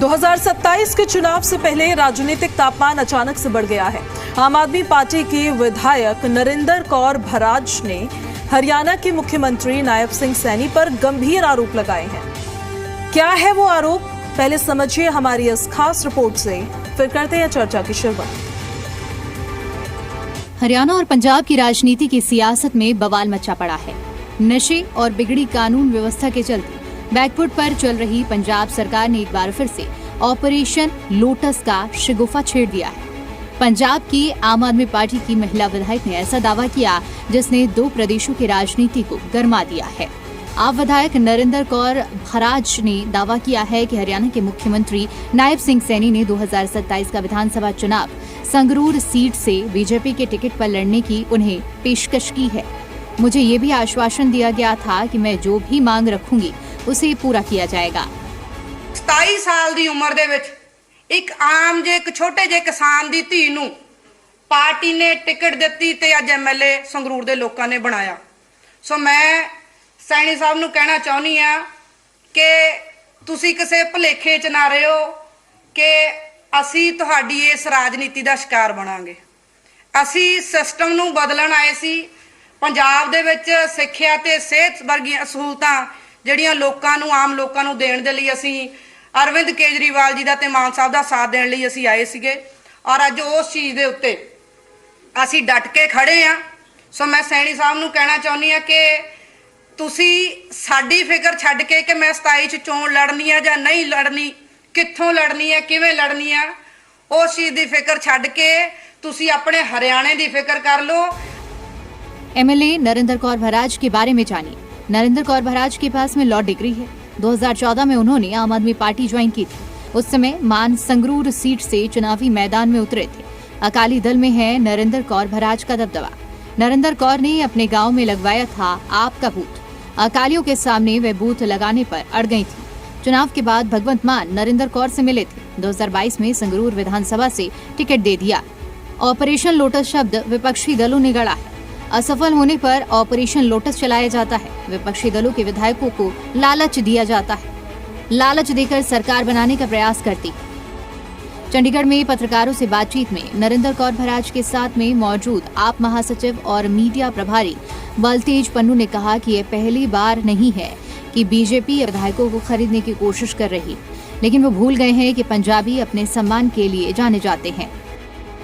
2027 के चुनाव से पहले राजनीतिक तापमान अचानक से बढ़ गया है। आम आदमी पार्टी की विधायक नरेंद्र कौर भराज ने हरियाणा के मुख्यमंत्री नायब सिंह सैनी पर गंभीर आरोप लगाए हैं। क्या है वो आरोप, पहले समझिए हमारी इस खास रिपोर्ट से, फिर करते हैं चर्चा की शुरुआत। हरियाणा और पंजाब की राजनीति की सियासत में बवाल मचा पड़ा है। नशे और बिगड़ी कानून व्यवस्था के चलते बैकफुट पर चल रही पंजाब सरकार ने एक बार फिर से ऑपरेशन लोटस का शगुफा छेड़ दिया है। पंजाब की आम आदमी पार्टी की महिला विधायक ने ऐसा दावा किया जिसने दो प्रदेशों की राजनीति को गरमा दिया है। आप विधायक नरेंद्र कौर भराज ने दावा किया है कि हरियाणा के मुख्यमंत्री नायब सिंह सैनी ने 2027 का विधानसभा चुनाव संगरूर सीट से बीजेपी के टिकट पर लड़ने की उन्हें पेशकश की है। मुझे ये भी आश्वासन दिया गया था कि मैं जो भी मांग रखूंगी उसे पूरा किया जाएगा। 27 साल ਦੀ ਉਮਰ ਦੇ ਵਿੱਚ ਇੱਕ ਆਮ ਜੇ ਇੱਕ ਛੋਟੇ ਜੇ ਕਿਸਾਨ ਦੀ ਧੀ ਨੂੰ ਪਾਰਟੀ ਨੇ ਟਿਕਟ ਦਿੱਤੀ ਤੇ ਅੱਜ ਐਮਐਲਏ ਸੰਗਰੂਰ ਦੇ ਲੋਕਾਂ ਨੇ ਬਣਾਇਆ। ਸੋ ਮੈਂ ਸੈਣੀ ਸਾਹਿਬ ਨੂੰ ਕਹਿਣਾ ਚਾਹੁੰਦੀ ਆ ਕਿ ਤੁਸੀਂ ਕਿਸੇ ਭੁਲੇਖੇ 'ਚ ਨਾ ਰਹੋ ਕਿ ਅਸੀਂ ਤੁਹਾਡੀ ਇਸ ਰਾਜਨੀਤੀ ਦਾ ਸ਼ਿਕਾਰ ਬਣਾਂਗੇ। ਅਸੀਂ ਸਿਸਟਮ ਨੂੰ ਬਦਲਣ ਆਏ ਸੀ। ਪੰਜਾਬ ਦੇ ਵਿੱਚ ਸਿੱਖਿਆ ਤੇ ਸਿਹਤ ਵਰਗੀਆਂ ਸਹੂਲਤਾਂ ਜਿਹੜੀਆਂ ਲੋਕਾਂ ਨੂੰ ਆਮ ਲੋਕਾਂ ਨੂੰ ਦੇਣ ਦੇ ਲਈ ਅਸੀਂ ਅਰਵਿੰਦ ਕੇਜਰੀਵਾਲ ਜੀ ਦਾ ਤੇ ਮਾਨ ਸਾਹਿਬ ਦਾ ਸਾਥ ਦੇਣ ਲਈ ਅਸੀਂ ਆਏ ਸੀਗੇ ਔਰ ਅੱਜ ਉਸ ਚੀਜ਼ ਦੇ ਉੱਤੇ ਅਸੀਂ ਡਟ ਕੇ ਖੜੇ ਆ। ਸੋ ਮੈਂ ਸੈਣੀ ਸਾਹਿਬ ਨੂੰ ਕਹਿਣਾ ਚਾਹੁੰਦੀ ਆ ਕਿ ਤੁਸੀਂ ਸਾਡੀ ਫਿਕਰ ਛੱਡ ਕੇ ਕਿ ਮੈਂ 27 ਚ ਚੋਣ ਲੜਨੀ ਆ ਜਾਂ ਨਹੀਂ ਲੜਨੀ, ਕਿੱਥੋਂ ਲੜਨੀ ਆ, ਕਿਵੇਂ ਲੜਨੀ ਆ, ਉਸ ਚੀਜ਼ ਦੀ ਫਿਕਰ ਛੱਡ ਕੇ ਤੁਸੀਂ ਆਪਣੇ हरियाणा ਦੀ ਫਿਕਰ कर लो। एमएलए नरेंद्र कौर भराज के बारे में जानिए। नरेंद्र कौर भराज के पास में लॉ डिग्री है। 2014 में उन्होंने आम आदमी पार्टी ज्वाइन की थी। उस समय मान संगरूर सीट से चुनावी मैदान में उतरे थे। अकाली दल में है नरेंद्र कौर भराज का दबदबा। नरेंद्र कौर ने अपने गांव में लगवाया था आप का बूथ। अकालियों के सामने वे बूथ लगाने पर अड़ गई थी। चुनाव के बाद भगवंत मान नरेंद्र कौर से मिले थे। 2022 में संगरूर विधानसभा से टिकट दे दिया। ऑपरेशन लोटस शब्द विपक्षी दलों ने गढ़ा है। असफल होने पर ऑपरेशन लोटस चलाया जाता है। विपक्षी दलों के विधायकों को लालच दिया जाता है। लालच देकर सरकार बनाने का प्रयास करती है। चंडीगढ़ में पत्रकारों से बातचीत में नरेंद्र कौर भराज के साथ में मौजूद आप महासचिव और मीडिया प्रभारी बलतेज पन्नू ने कहा कि यह पहली बार नहीं है कि बीजेपी विधायकों को खरीदने की कोशिश कर रही, लेकिन वो भूल गए हैं कि पंजाबी अपने सम्मान के लिए जाने जाते हैं।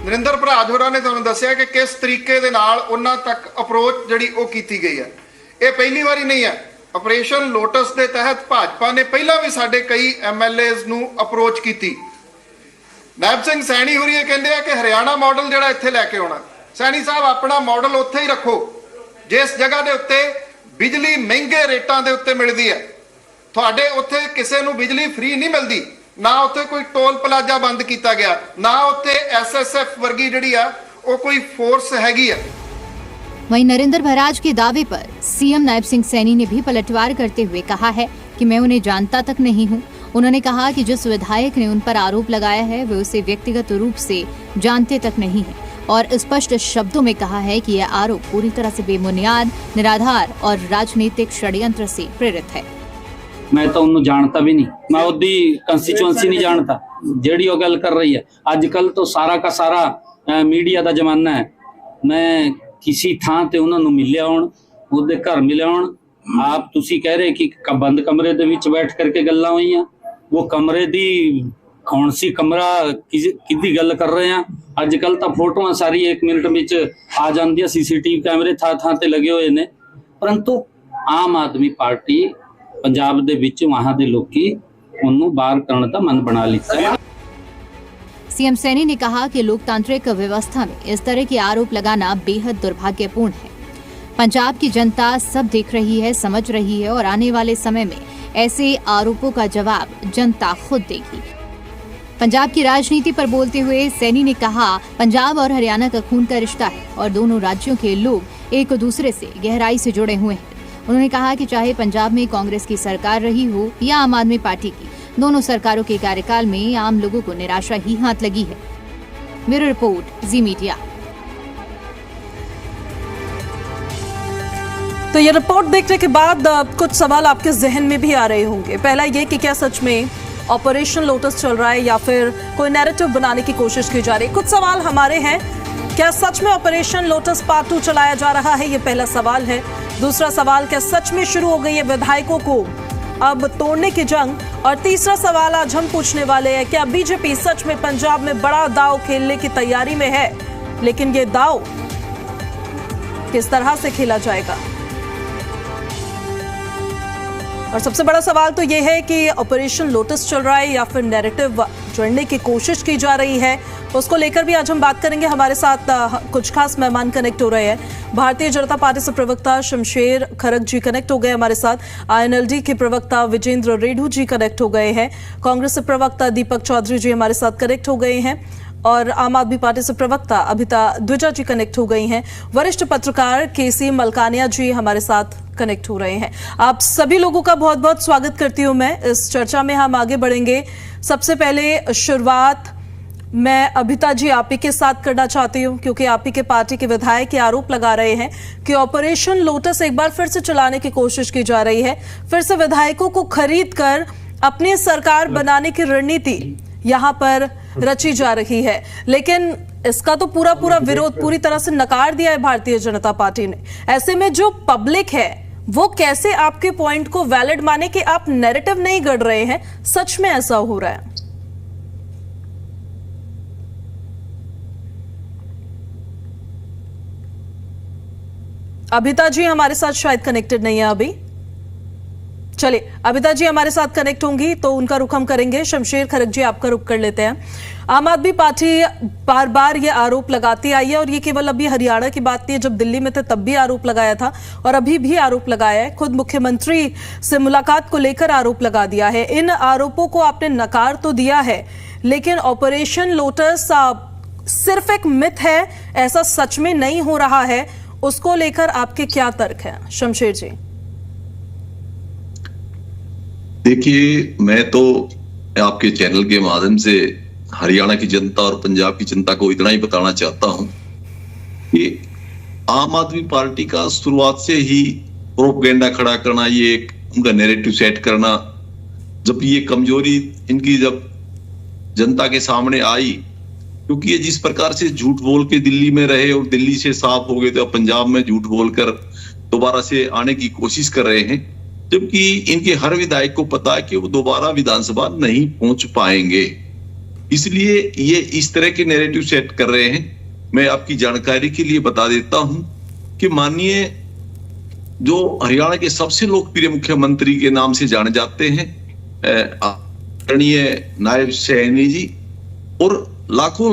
नरेंद्र भराज होਰਾਂ ने ਤੁਹਾਨੂੰ ਦੱਸਿਆ ਕਿ ਕਿਸ ਤਰੀਕੇ ਦੇ ਨਾਲ ਉਹਨਾਂ ਤੱਕ ਅਪਰੋਚ ਜਿਹੜੀ ਉਹ ਕੀਤੀ ਗਈ ਹੈ। ਇਹ ਪਹਿਲੀ ਵਾਰੀ ਨਹੀਂ ਹੈ। ਆਪਰੇਸ਼ਨ ਲੋਟਸ ਦੇ ਤਹਿਤ ਭਾਜਪਾ ਨੇ ਪਹਿਲਾਂ ਵੀ ਸਾਡੇ ਕਈ ਐਮਐਲਏਜ਼ ਨੂੰ ਅਪਰੋਚ ਕੀਤੀ। ਨਾਇਬ ਸਿੰਘ ਸੈਣੀ ਹੋਰੀ ਇਹ ਕਹਿੰਦੇ ਆ ਕਿ ਹਰਿਆਣਾ ਮਾਡਲ ਜਿਹੜਾ ਇੱਥੇ ਲੈ ਕੇ ਆਉਣਾ। ਸੈਣੀ ਸਾਹਿਬ ਆਪਣਾ ਮਾਡਲ ਉੱਥੇ ਹੀ ਰੱਖੋ ਜਿਸ ਜਗ੍ਹਾ ਦੇ ਉੱਤੇ ਬਿਜਲੀ ਮਹਿੰਗੇ ਰੇਟਾਂ ਦੇ ਉੱਤੇ ਮਿਲਦੀ ਹੈ। ਤੁਹਾਡੇ ਉੱਥੇ ਕਿਸੇ ਨੂੰ ਬਿਜਲੀ ਫ੍ਰੀ ਨਹੀਂ ਮਿਲਦੀ, ना उत्थे कोई टोल प्लाजा बंद किया गया, ना उत्थे एसएसएफ वर्गी जिहड़ी आ वो कोई फोर्स हैगी है। वहीं नरेंद्र भराज के दावे पर सीएम नायब सिंह सैनी ने भी पलटवार करते हुए कहा है कि मैं उन्हें जानता तक नहीं हूं। उन्होंने कहा कि जिस विधायक ने उन पर आरोप लगाया है वे उसे व्यक्तिगत रूप से जानते तक नहीं है और स्पष्ट शब्दों में कहा है कि यह आरोप पूरी तरह से बेबुनियाद, निराधार और राजनीतिक षड्यंत्र से प्रेरित है। मैं तो उन्होंने जानता भी नहीं, मैं उसकी कंस्टिट्यूएंसी नहीं जानता जेड़ी वो गल कर रही है। अजकल तो सारा का सारा मीडिया का जमाना है। मैं किसी थां ते उन्होंने मिलिया होण, उहदे घर मिलिया होण। आप तुसी कह रहे कि बंद कमरे दे विच बैठ करके गल्लां होईयां, वो कमरे दी कौन सी कमरा किदी गल कर रहे हैं। अजकल तो फोटोआं सारी 1 मिनट विच आ जांदियां, सीसीटीवी कैमरे थां थां ते लगे हुए ने। परंतु आम आदमी पार्टी पंजाब दे विच वहां दे लोकी उन्नू बाहर करने का मन बना लिया है। सीएम सैनी ने कहा कि लोकतांत्रिक व्यवस्था में इस तरह के आरोप लगाना बेहद दुर्भाग्यपूर्ण है। पंजाब की जनता सब देख रही है, समझ रही है और आने वाले समय में ऐसे आरोपों का जवाब जनता खुद देगी। पंजाब की राजनीति पर बोलते हुए सैनी ने कहा, पंजाब और हरियाणा का खून का रिश्ता है और दोनों राज्यों के लोग एक दूसरे से गहराई से जुड़े हुए हैं। उन्होंने कहा कि चाहे पंजाब में कांग्रेस की सरकार रही हो या आम आदमी पार्टी की, दोनों सरकारों के कार्यकाल में आम लोगों को निराशा ही हाथ लगी है। ब्यूरो रिपोर्ट, जी मीडिया। तो ये रिपोर्ट देखने के बाद कुछ सवाल आपके जहन में भी आ रहे होंगे। पहला ये कि क्या सच में ऑपरेशन लोटस चल रहा है या फिर कोई नैरेटिव बनाने की कोशिश की जा रही है? कुछ सवाल हमारे हैं। क्या सच में ऑपरेशन लोटस पार्ट 2 चलाया जा रहा है? ये पहला सवाल है। दूसरा सवाल, क्या सच में शुरू हो गई है विधायकों को अब तोड़ने की जंग? और तीसरा सवाल आज हम पूछने वाले हैं, क्या बीजेपी सच में पंजाब में बड़ा दांव खेलने की तैयारी में है? लेकिन ये दांव किस तरह से खेला जाएगा? और सबसे बड़ा सवाल तो यह है कि ऑपरेशन लोटस चल रहा है या फिर नैरेटिव जोड़ने की कोशिश की जा रही है, उसको लेकर भी आज हम बात करेंगे। हमारे साथ कुछ खास मेहमान कनेक्ट हो रहे हैं। भारतीय जनता पार्टी से प्रवक्ता शमशेर खरग जी कनेक्ट हो गए हमारे साथ। INLD के प्रवक्ता विजेंद्र रेडू जी कनेक्ट हो गए हैं। कांग्रेस से प्रवक्ता दीपक चौधरी जी हमारे साथ कनेक्ट हो गए हैं और आम आदमी पार्टी से प्रवक्ता अभिता द्विजा जी कनेक्ट हो गई हैं। वरिष्ठ पत्रकार KC मलकानिया जी हमारे साथ कनेक्ट हो रहे हैं। आप सभी लोगों का बहुत बहुत स्वागत करती हूं मैं। इस चर्चा में हम आगे बढ़ेंगे। सबसे पहले शुरुआत मैं अभिता जी आप ही के साथ करना चाहती हूं, क्योंकि आप ही के पार्टी के विधायक ये आरोप लगा रहे हैं कि ऑपरेशन लोटस एक बार फिर से चलाने की कोशिश की जा रही है। फिर से विधायकों को खरीद कर अपनी सरकार बनाने की रणनीति यहां पर रची जा रही है। लेकिन इसका तो पूरा विरोध पूरी तरह से नकार दिया है भारतीय जनता पार्टी ने। ऐसे में जो पब्लिक है वो कैसे आपके पॉइंट को वैलिड माने कि आप नैरेटिव नहीं गढ़ रहे हैं? सच में ऐसा हो रहा है? अभिता जी हमारे साथ शायद कनेक्टेड नहीं है अभी। चलिए, अभिता जी हमारे साथ कनेक्ट होंगी तो उनका रुख हम करेंगे। शमशेर खरग जी आपका रुख कर लेते हैं। आम आदमी पार्टी बार बार ये आरोप लगाती आई है और ये केवल अभी हरियाणा की बात नहीं है, जब दिल्ली में थे तब भी आरोप लगाया था और अभी भी आरोप लगाया है। खुद मुख्यमंत्री से मुलाकात को लेकर आरोप लगा दिया है। इन आरोपों को आपने नकार तो दिया है, लेकिन ऑपरेशन लोटस सिर्फ एक मिथ है, ऐसा सच में नहीं हो रहा है, उसको लेकर आपके क्या तर्क हैं? शमशेर जी। देखिए, मैं तो आपके चैनल के माध्यम से हरियाणा की जनता और पंजाब की जनता को इतना ही बताना चाहता हूं कि आम आदमी पार्टी का शुरुआत से ही प्रोपेगेंडा खड़ा करना, ये एक उनका नैरेटिव सेट करना, जब ये कमजोरी इनकी जब जनता के सामने आई, क्योंकि ये जिस प्रकार से झूठ बोल के दिल्ली में रहे और दिल्ली से साफ हो गए तो पंजाब में झूठ बोलकर दोबारा से आने की कोशिश कर रहे हैं, जबकि इनके हर विधायक को पता है कि वो दोबारा विधानसभा नहीं पहुंच पाएंगे। इसलिए ये इस तरह के नैरेटिव सेट कर रहे हैं। मैं आपकी जानकारी के लिए बता देता हूं कि माननीय जो हरियाणा के सबसे लोकप्रिय मुख्यमंत्री के नाम से जाने जाते हैं आदरणीय नायब सैनी जी, और लाखों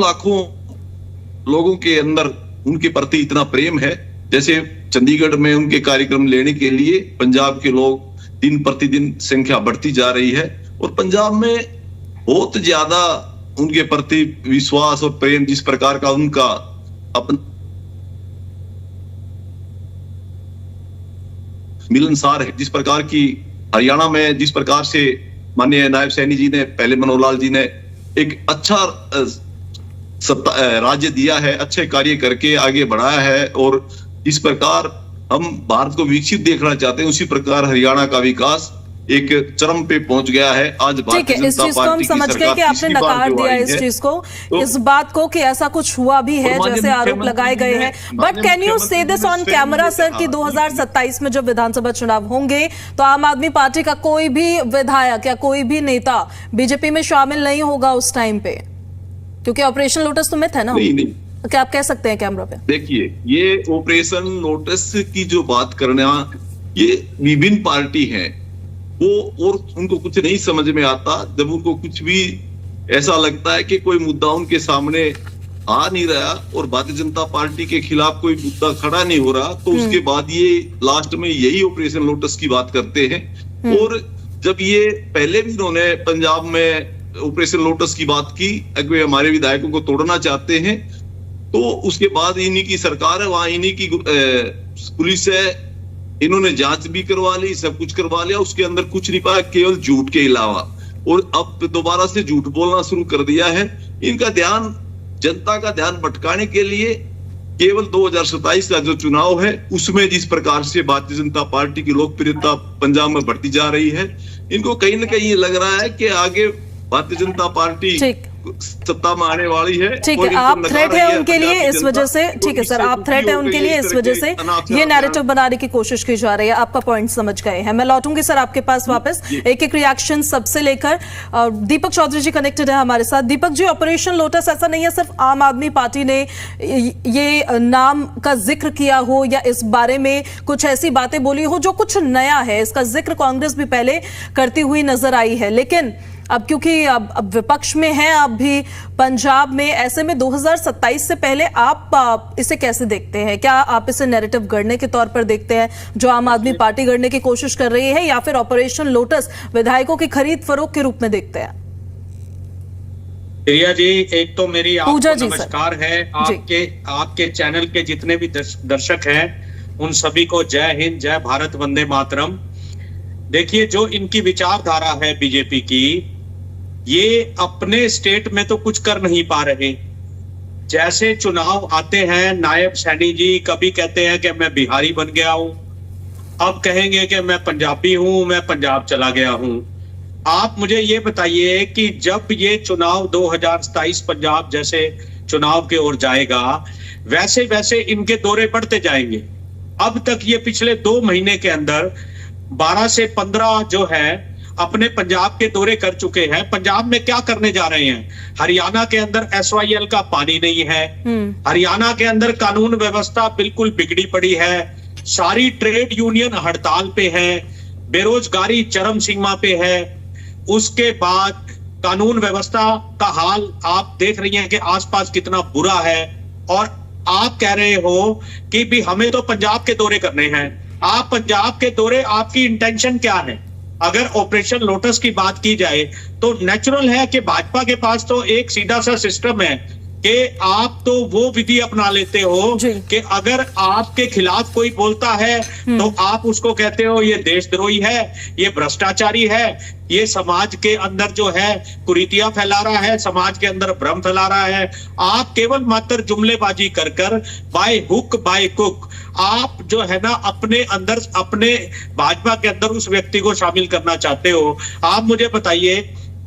लोगों के अंदर उनके प्रति इतना प्रेम है, जैसे चंडीगढ़ में उनके कार्यक्रम लेने के लिए पंजाब के लोग दिन प्रतिदिन संख्या बढ़ती जा रही है और पंजाब में बहुत ज्यादा उनके प्रति विश्वास और प्रेम, जिस प्रकार का उनका अपन मिलनसार है, जिस प्रकार की हरियाणा में जिस प्रकार से माननीय नायब सैनी जी ने, पहले मनोहर लाल जी ने एक अच्छा राज्य दिया है, अच्छे कार्य करके आगे बढ़ाया है, और इस प्रकार हम भारत को विकसित देखना चाहते हैं, उसी प्रकार हरियाणा का विकास एक चरम पे पहुंच गया है। आज भारतीय जनता पार्टी की समझ गए कि आपने नकार दिया इस चीज को, इस बात को कि ऐसा कुछ हुआ भी है जैसे आरोप लगाए गए हैं। बट कैन यू से दिस ऑन कैमरा सर कि 2027 में जब विधानसभा चुनाव होंगे तो आम आदमी पार्टी का कोई भी विधायक या कोई भी नेता बीजेपी में शामिल नहीं होगा उस टाइम पे, क्योंकि ऑपरेशन लोटस तो मिथ है ना? नहीं। क्या आप कह सकते हैं कैमरा पे? देखिए, ये ऑपरेशन लोटस की जो बात करना, ये विभिन्न पार्टी हैं वो, और उनको कुछ नहीं समझ में आता। जब उनको कुछ भी ऐसा लगता है कि कोई मुद्दा उनके सामने आ नहीं रहा और भारतीय जनता पार्टी के खिलाफ कोई मुद्दा खड़ा नहीं हो रहा, तो उसके बाद ये लास्ट में यही ऑपरेशन लोटस की बात करते हैं। और जब ये पहले भी इन्होंने पंजाब में ऑपरेशन लोटस की बात की, अगर हमारे विधायकों को तोड़ना चाहते हैं, तो उसके बाद इन्हीं की सरकार है, वहां इन्हीं की पुलिस है, इन्होंने जांच भी करवा ली, सब कुछ करवा लिया, उसके अंदर कुछ नहीं पाया केवल झूठ के अलावा, और अब दोबारा से झूठ बोलना शुरू कर दिया है। इनका ध्यान, जनता का ध्यान भटकाने के लिए केवल 2027 का जो चुनाव है उसमें जिस प्रकार से भारतीय जनता पार्टी की लोकप्रियता पंजाब में बढ़ती जा रही है, इनको कहीं ना कहीं ये लग रहा है कि आगे भारतीय जनता पार्टी सत्ता में आने वाली है। ठीक है, आप थ्रेट है उनके लिए इस वजह से, ठीक है सर, आप थ्रेट है उनके लिए इस वजह से ये नैरेटिव बनाने की कोशिश की जा रही है। आपका पॉइंट समझ गए हैं। मैं लौटूंगी सर आपके पास वापस एक एक रिएक्शन सबसे लेकर। दीपक चौधरी जी कनेक्टेड है हमारे साथ। दीपक जी, ऑपरेशन लोटस ऐसा नहीं है सिर्फ आम आदमी पार्टी ने ये नाम का जिक्र किया हो या इस बारे में कुछ ऐसी बातें बोली हो जो कुछ नया है, इसका जिक्र कांग्रेस भी पहले करती हुई नजर आई है, लेकिन अब क्योंकि अब विपक्ष में हैं आप भी पंजाब में, ऐसे में 2027 से पहले आप इसे कैसे देखते हैं? क्या आप इसे नैरेटिव गढ़ने के तौर पर देखते हैं जो आम आदमी पार्टी गढ़ने की कोशिश कर रही है, या फिर ऑपरेशन लोटस विधायकों की खरीद फरोख्त के रूप में देखते हैं? प्रिया जी, एक तो मेरी आपको नमस्कार है। आपके चैनल के जितने भी दर्शक हैं उन सभी को जय हिंद, जय भारत, वंदे मातरम। देखिए, जो इनकी विचारधारा है बीजेपी की, ये अपने स्टेट में तो कुछ कर नहीं पा रहे। जैसे चुनाव आते हैं, नायब सैनी जी कभी कहते हैं कि मैं बिहारी बन गया हूं, अब कहेंगे कि मैं पंजाबी हूं, मैं पंजाब चला गया हूं। आप मुझे ये बताइए कि जब ये चुनाव 2027 पंजाब जैसे चुनाव के ओर जाएगा, वैसे वैसे इनके दौरे बढ़ते जाएंगे। अब तक ये पिछले 2 महीने के अंदर 12 से 15 जो है अपने पंजाब के दौरे कर चुके हैं। पंजाब में क्या करने जा रहे हैं? हरियाणा के अंदर SYL का पानी नहीं है, हरियाणा के अंदर कानून व्यवस्था बिल्कुल बिगड़ी पड़ी है, सारी ट्रेड यूनियन हड़ताल पे है, बेरोजगारी चरम सीमा पे है। उसके बाद कानून व्यवस्था का हाल आप देख रही हैं कि आसपास कितना बुरा है, और आप कह रहे हो कि भी हमें तो पंजाब के दौरे करने हैं। आप पंजाब के दौरे, आपकी इंटेंशन क्या है? अगर ऑपरेशन लोटस की बात की जाए तो नेचुरल है कि भाजपा के पास तो एक सीधा सा सिस्टम है कि आप तो वो विधि अपना लेते हो कि अगर आपके खिलाफ कोई बोलता है तो आप उसको कहते हो ये देशद्रोही है, ये भ्रष्टाचारी है, ये समाज के अंदर जो है कुरीतियां फैला रहा है, समाज के अंदर भ्रम फैला रहा है। आप केवल मात्र जुमलेबाजी कर कर बाय हुक बाय कुक आप जो है ना अपने अंदर, अपने भाजपा के अंदर उस व्यक्ति को शामिल करना चाहते हो। आप मुझे बताइए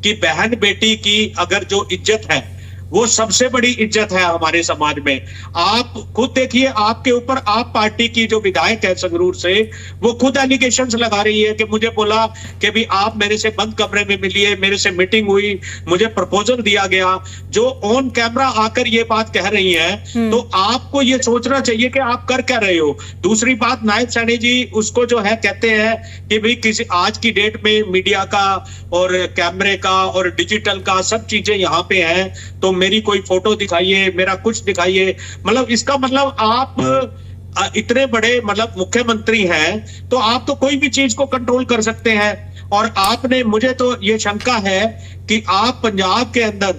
कि बहन बेटी की अगर जो इज्जत है वो सबसे बड़ी इज्जत है हमारे समाज में। आप खुद देखिए, आपके ऊपर आप पार्टी की जो विधायक है संगरूर से, वो खुद एलिगेशंस लगा रही है कि मुझे बोला कि भी आप मेरे से बंद कमरे में मिलिए, मेरे से मीटिंग हुई, मुझे प्रपोजल दिया गया। जो ऑन कैमरा आकर ये बात कह रही है, तो आपको ये सोचना चाहिए कि आप कर क्या रहे हो। दूसरी बात, नायब सैनी जी उसको जो है कहते हैं कि भाई किसी आज की डेट में मीडिया का और कैमरे का और डिजिटल का सब चीजें यहाँ पे हैं, तो मेरी कोई फोटो दिखाइए, मेरा कुछ दिखाइए। मतलब इसका मतलब आप इतने बड़े मतलब मुख्यमंत्री हैं तो आप तो कोई भी चीज को कंट्रोल कर सकते हैं। और आपने, मुझे तो ये शंका है कि आप पंजाब के अंदर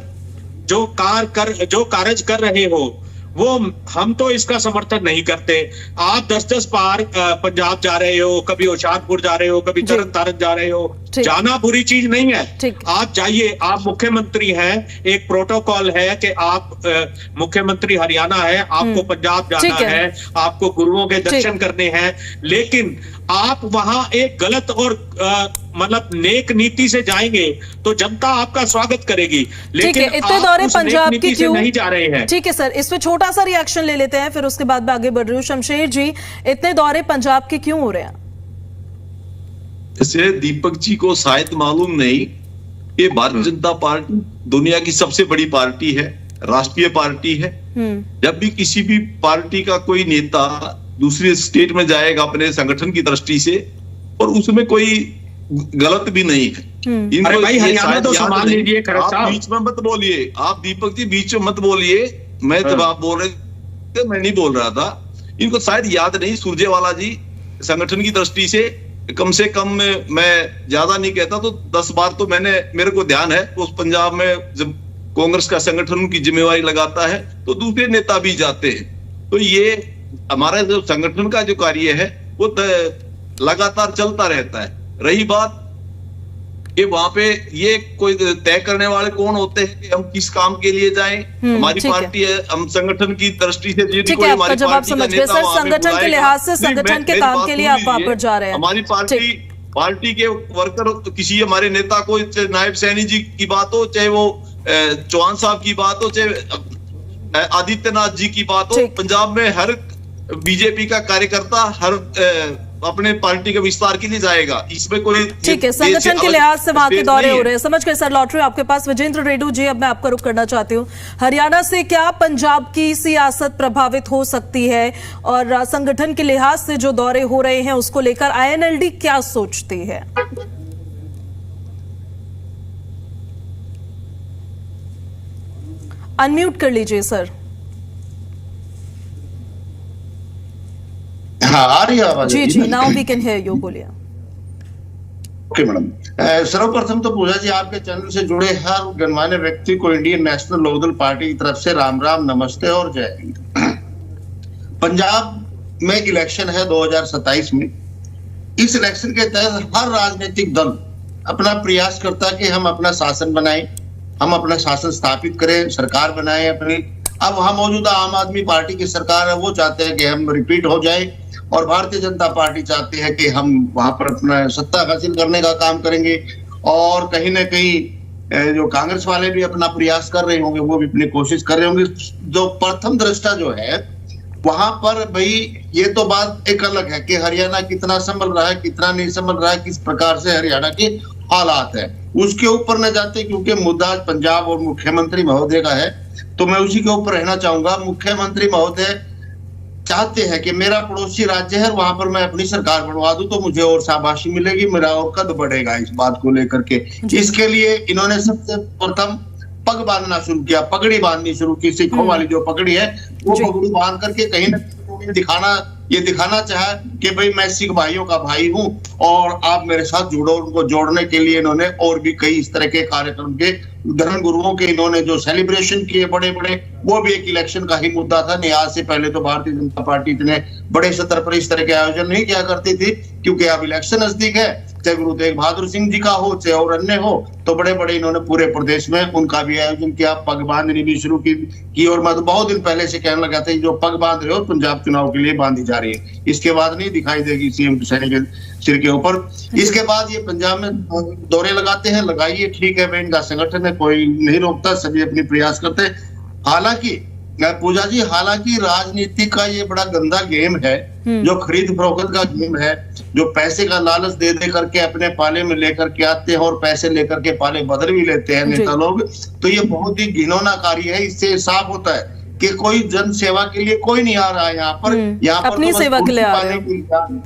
जो कार्य कर रहे हो वो हम तो इसका समर्थन नहीं करते। आप 10-10 बार पंजाब जा रहे हो, कभी होशियारपुर जा रहे हो, कभी तरन तारण जा रहे हो। जाना बुरी चीज नहीं है, आप जाइए, आप मुख्यमंत्री हैं, एक प्रोटोकॉल है कि आप मुख्यमंत्री हरियाणा है, आपको पंजाब जाना है, आपको गुरुओं के दर्शन करने हैं, लेकिन आप वहां एक गलत और मतलब नेक नीति से जाएंगे तो जनता आपका स्वागत करेगी, लेकिन इतने दौरे पंजाब के क्यों नहीं जा रहे हैं? ठीक है सर, इसमें छोटा सा रिएक्शन ले लेते हैं, फिर उसके बाद मैं आगे बढ़ रही हूँ। शमशेर जी, इतने दौरे पंजाब के क्यों हो रहे हैं? इसे दीपक जी को शायद मालूम नहीं, ये भारतीय जनता पार्टी दुनिया की सबसे बड़ी पार्टी है, राष्ट्रीय पार्टी है। जब भी किसी भी पार्टी का कोई नेता दूसरे स्टेट में जाएगा अपने संगठन की दृष्टि से, और उसमें कोई गलत भी नहीं है। अरे भाई, हरियाणा तो संभाल लीजिए, आप बीच में मत बोलिए, आप दीपक जी बीच में मत बोलिए। मैं जब आप बोल रहे थे मैं नहीं बोल रहा था। इनको शायद याद नहीं, सुरजेवाला जी संगठन की दृष्टि से कम मैं ज्यादा नहीं कहता तो 10 बार तो मेरे को ध्यान है, उस पंजाब में जब कांग्रेस का संगठन की जिम्मेवारी लगाता है तो दूसरे नेता भी जाते हैं। तो ये हमारा जो संगठन का जो कार्य है वो लगातार चलता रहता है। रही बात कि वहां पे ये कोई तय करने वाले कौन होते हैं कि हम किस काम के लिए जाएं। हमारी पार्टी है, हम संगठन की दृष्टि से ठीक है, आपका जवाब समझ गए सर। संगठन के लिहाज से, संगठन के काम के लिए आप वहां पर जा रहे हैं। हमारी पार्टी के वर्कर, किसी हमारे नेता को, चाहे नायब सैनी जी की बात हो, चाहे वो चौहान साहब की बात हो, चाहे आदित्यनाथ जी की बात हो, पंजाब में हर बीजेपी का कार्यकर्ता हर अपने पार्टी के विस्तार के लिए जाएगा। इसमें कोई ठीक है, संगठन के लिहाज से वहां के दौरे हो रहे हैं, समझ गए सर। लॉटरी आपके पास विजेंद्र रेड्डू जी, अब मैं आपका रुख करना चाहती हूँ। हरियाणा से क्या पंजाब की सियासत प्रभावित हो सकती है, और संगठन के लिहाज से जो दौरे हो रहे हैं उसको लेकर आईएनएलडी क्या सोचती है? अनम्यूट कर लीजिए सर। हाँ, आ रही है आवाज? जी, now we can hear you, बोलिए। ओके मैडम, सर्वप्रथम तो पूजा जी, आपके चैनल से जुड़े हर गणमान्य व्यक्ति को इंडियन नेशनल लोकदल पार्टी की तरफ से राम राम, नमस्ते और जय हिंद। पंजाब में इलेक्शन है 2027 में। इस इलेक्शन के तहत हर राजनीतिक दल अपना प्रयास करता है कि हम अपना शासन बनाएं, हम अपना शासन स्थापित करें, सरकार बनाएं अपनी। अब वहां मौजूदा आम आदमी पार्टी की सरकार है, वो चाहते हैं कि हम रिपीट हो जाए, और भारतीय जनता पार्टी चाहती है कि हम वहां पर अपना सत्ता हासिल करने का काम करेंगे। और कहीं ना कहीं जो कांग्रेस वाले भी अपना प्रयास कर रहे होंगे, वो भी अपनी कोशिश कर रहे होंगे। जो प्रथम दृष्टा जो है वहां पर भाई, ये तो बात एक अलग है कि हरियाणा कितना संभल रहा है, कितना नहीं संभल रहा है, किस प्रकार से हरियाणा के हालात है, उसके ऊपर न जाते, क्योंकि मुद्दा पंजाब और मुख्यमंत्री महोदय का है, तो मैं उसी के ऊपर रहना चाहूंगा। मुख्यमंत्री महोदय चाहते हैं कि मेरा पड़ोसी राज्य है, वहां पर मैं अपनी सरकार बनवा दूं तो मुझे और शाबाशी मिलेगी, मेरा और कद बढ़ेगा इस बात को लेकर के। इसके लिए इन्होंने सबसे प्रथम पग बांधना शुरू किया, पगड़ी बांधनी शुरू की। सिखों वाली जो पगड़ी है, वो पगड़ी बांध करके कहीं ना कहीं दिखाना चाहा कि भाई मैं सिख भाइयों का भाई हूं और आप मेरे साथ जुड़ो। उनको जोड़ने के लिए इन्होंने और भी कई इस तरह के कार्यक्रम के, धर्म गुरुओं के इन्होंने जो सेलिब्रेशन किए बड़े बड़े, वो भी एक इलेक्शन का ही मुद्दा था। आज से पहले तो भारतीय जनता पार्टी इतने बड़े स्तर पर इस तरह के आयोजन नहीं किया करती थी, क्योंकि अब इलेक्शन नजदीक है, चाहे गुरु तेग बहादुर सिंह जी का हो, चाहे और अन्य हो, तो बड़े बड़े इन्होंने पूरे प्रदेश में उनका भी आयोजन किया, पग बांधनी भी शुरू की। और मैं तो बहुत दिन पहले से कहने लगा था, जो पग बांध रहे हो पंजाब चुनाव के लिए बांधी जा रही है, इसके बाद नहीं दिखाई देगी सीएम सैनी के सिर के ऊपर। इसके बाद ये पंजाब में दौरे लगाते हैं, लगाइए, ठीक है, इनका संगठन है, कोई नहीं रोकता, सभी अपनी प्रयास करते हैं। हालांकि पूजा जी, हालांकि राजनीति का ये बड़ा गंदा गेम है, जो खरीद फरोख्त का गेम है, जो पैसे का लालच दे दे करके अपने पाले में लेकर के आते हैं और पैसे लेकर के पाले बदल भी लेते हैं नेता लोग, तो ये बहुत ही घिनौना कार्य है। इससे साफ होता है कि कोई जन सेवा के लिए कोई नहीं आ रहा है यहाँ पर अपनी तो सेवा के लिए आ रहे हैं,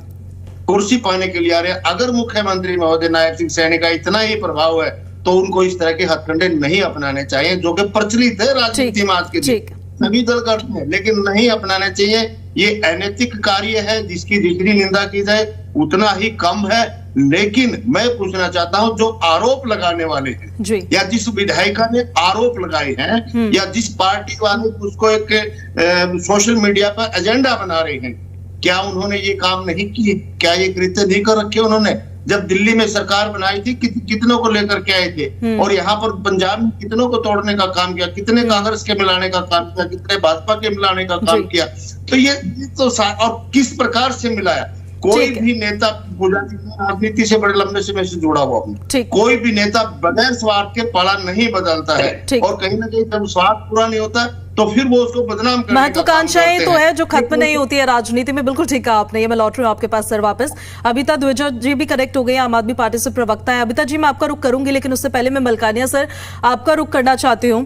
कुर्सी पाने के लिए आ रहे हैं। अगर मुख्यमंत्री महोदय नायब सिंह सैनी का इतना ही प्रभाव है, तो उनको इस तरह के हथकंडे नहीं अपनाने चाहिए, जो कि प्रचलित है राजनीति में आज के दिन, सभी दल करते हैं, लेकिन नहीं अपनाने चाहिए। ये अनैतिक कार्य है, जिसकी जितनी निंदा की जाए उतना ही कम है। लेकिन मैं पूछना चाहता हूं, जो आरोप लगाने वाले हैं, या जिस विधायिका ने आरोप लगाए हैं, या जिस पार्टी वाले उसको एक सोशल मीडिया पर एजेंडा बना रहे हैं, क्या उन्होंने ये काम नहीं किए? क्या ये कृत्य नहीं कर रखे उन्होंने? जब दिल्ली में सरकार बनाई थी, कितनों को लेकर के आए थे, और यहाँ पर पंजाब में कितनों को तोड़ने का काम किया, कितने कांग्रेस के मिलाने का काम किया, कितने भाजपा के मिलाने का काम किया। तो ये तो और किस प्रकार से मिलाया? कोई भी नेता राजनीति से बड़े लंबे समय से जुड़ा हुआ हूँ, कोई भी नेता बगैर स्वार्थ के पाला नहीं बदलता है, और कहीं ना कहीं जब स्वार्थ पूरा नहीं होता तो फिर वो उसको बदनाम करने का महत्वाकांक्षाएं तो है जो खत्म नहीं होती है राजनीति में। बिल्कुल ठीक कहा आपने। ये मैं लौट रही हूँ आपके पास सर वापस। अबिता द्विवेदी जी भी कनेक्ट हो गए, आम आदमी पार्टी से प्रवक्ता है। अबिता जी, मैं आपका रुख करूंगी, लेकिन उससे पहले मैं मलकानिया सर आपका रुख करना चाहती हूँ।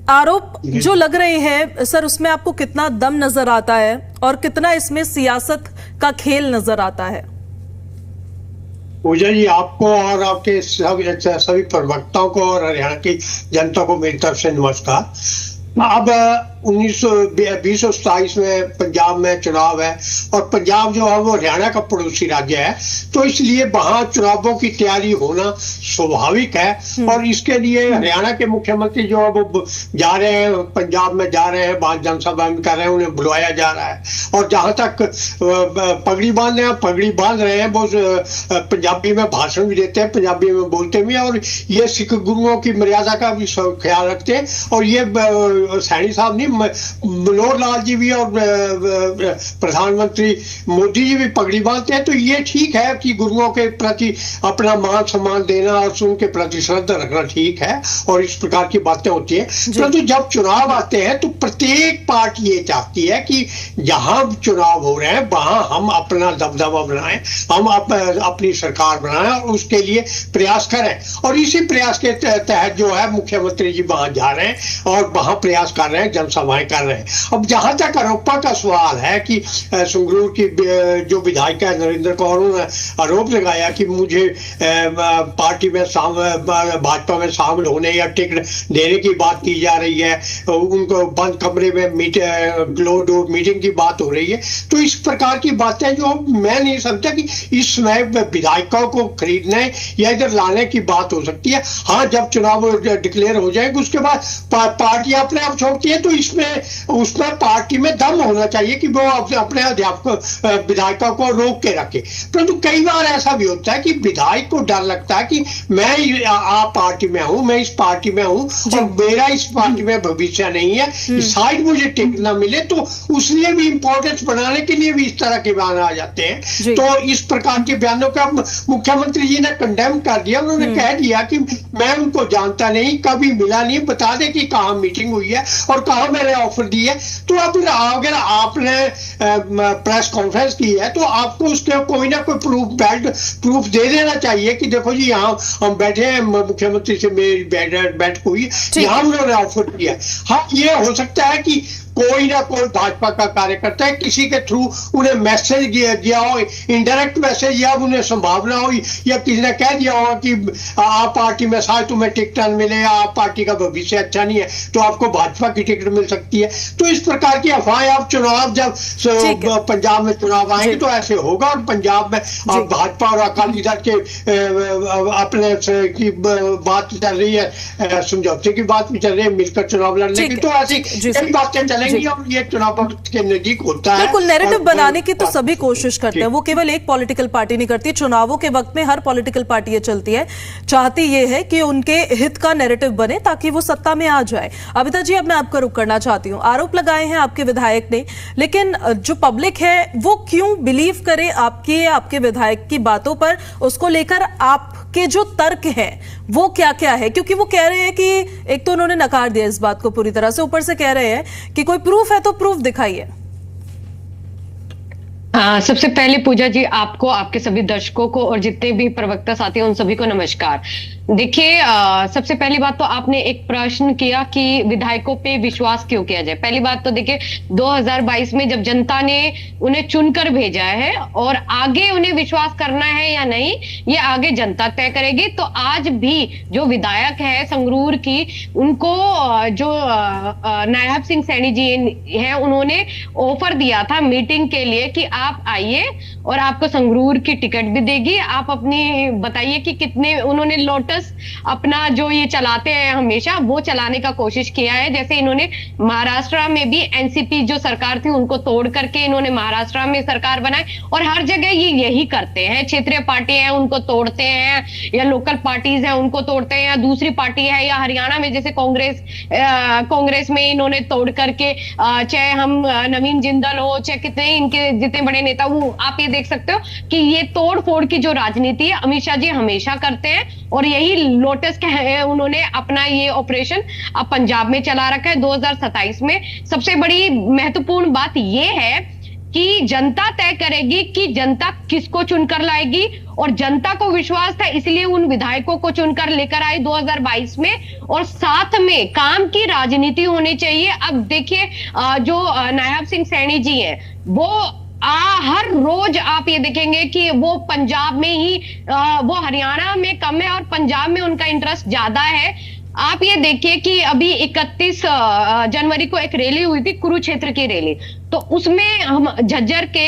आरोप जो लग रहे हैं सर, उसमें आपको कितना दम नजर आता है और कितना इसमें सियासत का खेल नजर आता है? पूजा जी, आपको और आपके सभी प्रवक्ताओं को और हरियाणा की जनता को मेरी तरफ से नमस्कार। अब 2027 में पंजाब में चुनाव है और पंजाब जो है वो हरियाणा का पड़ोसी राज्य है, तो इसलिए वहां चुनावों की तैयारी होना स्वाभाविक है। और इसके लिए हरियाणा के मुख्यमंत्री जो है वो जा रहे हैं, पंजाब में जा रहे हैं, वहां जनसभा में कर रहे हैं, उन्हें बुलाया जा रहा है। और जहां तक पगड़ी बांध रहे हैं, वो पंजाबी में भाषण भी देते हैं, पंजाबी में बोलते भी हैं, और ये सिख गुरुओं की मर्यादा का भी ख्याल रखते हैं। और ये सैनी साहब नहीं, मनोहर लाल जी भी और प्रधानमंत्री मोदी जी भी पगड़ी बांधते हैं। तो ये ठीक है कि गुरुओं के प्रति अपना मान सम्मान देना और उनके प्रति श्रद्धा रखना ठीक है, और इस प्रकार की बातें होती है। परंतु जब चुनाव आते हैं तो प्रत्येक पार्टी ये चाहती है कि जहां चुनाव हो रहे हैं वहां हम अपना दबदबा बनाएं, हम अपनी सरकार बनाएं और उसके लिए प्रयास करें। और इसी प्रयास के तहत जो है मुख्यमंत्री जी वहां जा रहे हैं और वहां प्रयास कर रहे हैं, जनसभाएं कर रहे हैं। अब जहां तक आरोपा का सवाल है कि संगरूर की जो विधायिका है नरेंद्र कौर, उन्होंने आरोप लगाया कि मुझे पार्टी में भाजपा में शामिल होने या टिकट देने की बात की जा रही है, उनको बंद कमरे में क्लोज डोर मीटिंग की बात हो रही है। तो इस प्रकार की बातें जो मैं नहीं समझता कि इस समय विधायकों को खरीदने या इधर लाने की बात हो सकती है। हाँ, जब चुनाव डिक्लेयर हो जाएंगे उसके बाद पार्टी अपने आप छोड़ती है, तो उसमें पार्टी में दम होना चाहिए कि वो अपने अध्यापकों विधायकों को रोक के रखे। परंतु कई बार ऐसा भी होता है कि विधायक को डर लगता है कि मैं आप पार्टी में हूं, मैं इस पार्टी में हूं और मेरा इस पार्टी में भविष्य नहीं है, शायद मुझे टिकट ना मिले, तो उसलिए भी इंपॉर्टेंस बढ़ाने के लिए भी इस तरह के बयान आ जाते हैं। तो इस प्रकार के बयानों का मुख्यमंत्री जी ने कंडेम कर दिया। उन्होंने कह दिया कि मैं उनको जानता नहीं, कभी मिला नहीं, बता दे कि कहां मीटिंग हुई है और कहां मैंने ऑफर दी है। तो अब अगर आपने प्रेस कॉन्फ्रेंस की है तो आपको उसके कोई ना कोई प्रूफ दे देना चाहिए कि देखो जी यहाँ हम बैठे हैं, मुख्यमंत्री से मेरी बैठक हुई, यहाँ उन्होंने ऑफर किया। हाँ, ये हो सकता है कि कोई ना कोई भाजपा का कार्यकर्ता है, किसी के थ्रू उन्हें मैसेज दिया हो, इनडायरेक्ट मैसेज, या उन्हें संभावना हो या किसी ने कह दिया हो कि आप पार्टी में शायद तुम्हें टिकट मिले या आप पार्टी का भविष्य अच्छा नहीं है तो आपको भाजपा की टिकट मिल सकती है। तो इस प्रकार की अफवाहें, आप चुनाव जब पंजाब में चुनाव आएंगे तो ऐसे होगा। और पंजाब में भाजपा और अकाली दल के अपने की बात चल रही है, समझौते की बात भी चल रही है, मिलकर चुनाव लड़ने की, तो ऐसी कई बातें चलेंगी और ये चुनाव के नजदीक होता है। बिल्कुल, नैरेटिव बनाने की तो सभी कोशिश करते हैं, वो केवल एक पॉलिटिकल पार्टी नहीं करती। चुनावों के वक्त में हर पॉलिटिकल पार्टी ये चलती है, चाहती ये है कि उनके हित का नैरेटिव बने ताकि वो सत्ता में आ जाए। अबिता जी, अब मैं आपका रुख करना चाहती हूँ। आरोप लगाए हैं आपके विधायक ने, लेकिन जो पब्लिक है वो क्यों बिलीव करे आपके विधायक की बातों पर? उसको लेकर आपके जो तर्क है वो क्या क्या है? क्योंकि वो कह रहे हैं कि एक तो उन्होंने नकार दिया इस बात को पूरी तरह से, ऊपर से कह रहे हैं कि कोई प्रूफ है तो प्रूफ दिखाइए। सबसे पहले पूजा जी, आपको, आपके सभी दर्शकों को और जितने भी प्रवक्ता साथी हैं उन सभी को नमस्कार। देखिए, सबसे पहली बात तो आपने एक प्रश्न किया कि विधायकों पे विश्वास क्यों किया जाए। पहली बात तो देखिए, 2022 में जब जनता ने उन्हें चुनकर भेजा है और आगे उन्हें विश्वास करना है या नहीं ये आगे जनता तय करेगी। तो आज भी जो विधायक है संगरूर की, उनको जो नायब सिंह सैनी जी हैं, उन्होंने ऑफर दिया था मीटिंग के लिए कि आप आइए और आपको संगरूर की टिकट भी देगी, आप अपनी बताइए कि कितने, उन्होंने लोटस अपना जो ये चलाते हैं हमेशा, वो चलाने का कोशिश किया है। जैसे इन्होंने महाराष्ट्र में भी एनसीपी जो सरकार थी उनको तोड़ करके इन्होंने महाराष्ट्र में सरकार बनाई, और हर जगह ये यही करते हैं। क्षेत्रीय पार्टी है उनको तोड़ते हैं, या लोकल पार्टीज है उनको तोड़ते हैं, या दूसरी पार्टी है, या हरियाणा में जैसे कांग्रेस में इन्होंने तोड़ करके, चाहे हम नवीन जिंदल हो, चाहे कितने इनके जितने बड़े नेता, वो आप ये देख सकते हो कि ये तोड़ फोड़ की जो राजनीति है अमित शाह जी हमेशा करते हैं। और यही लोटस के उन्होंने अपना ये ऑपरेशन अब पंजाब में चला रखा है 2027 में। सबसे बड़ी महत्वपूर्ण बात ये है कि जनता तय करेगी कि जनता किसको चुनकर लाएगी, और जनता को विश्वास था इसलिए उन विधायकों को चुनकर लेकर आई 2022 में, और साथ में काम की राजनीति होनी चाहिए। अब देखिए, जो नायब सिंह सैनी जी हैं, वो हर रोज आप ये देखेंगे कि वो पंजाब में ही, वो हरियाणा में कम है और पंजाब में उनका इंटरेस्ट ज्यादा है। आप ये देखिए कि अभी 31 जनवरी को एक रैली हुई थी, कुरुक्षेत्र की रैली। तो उसमें हम झज्जर के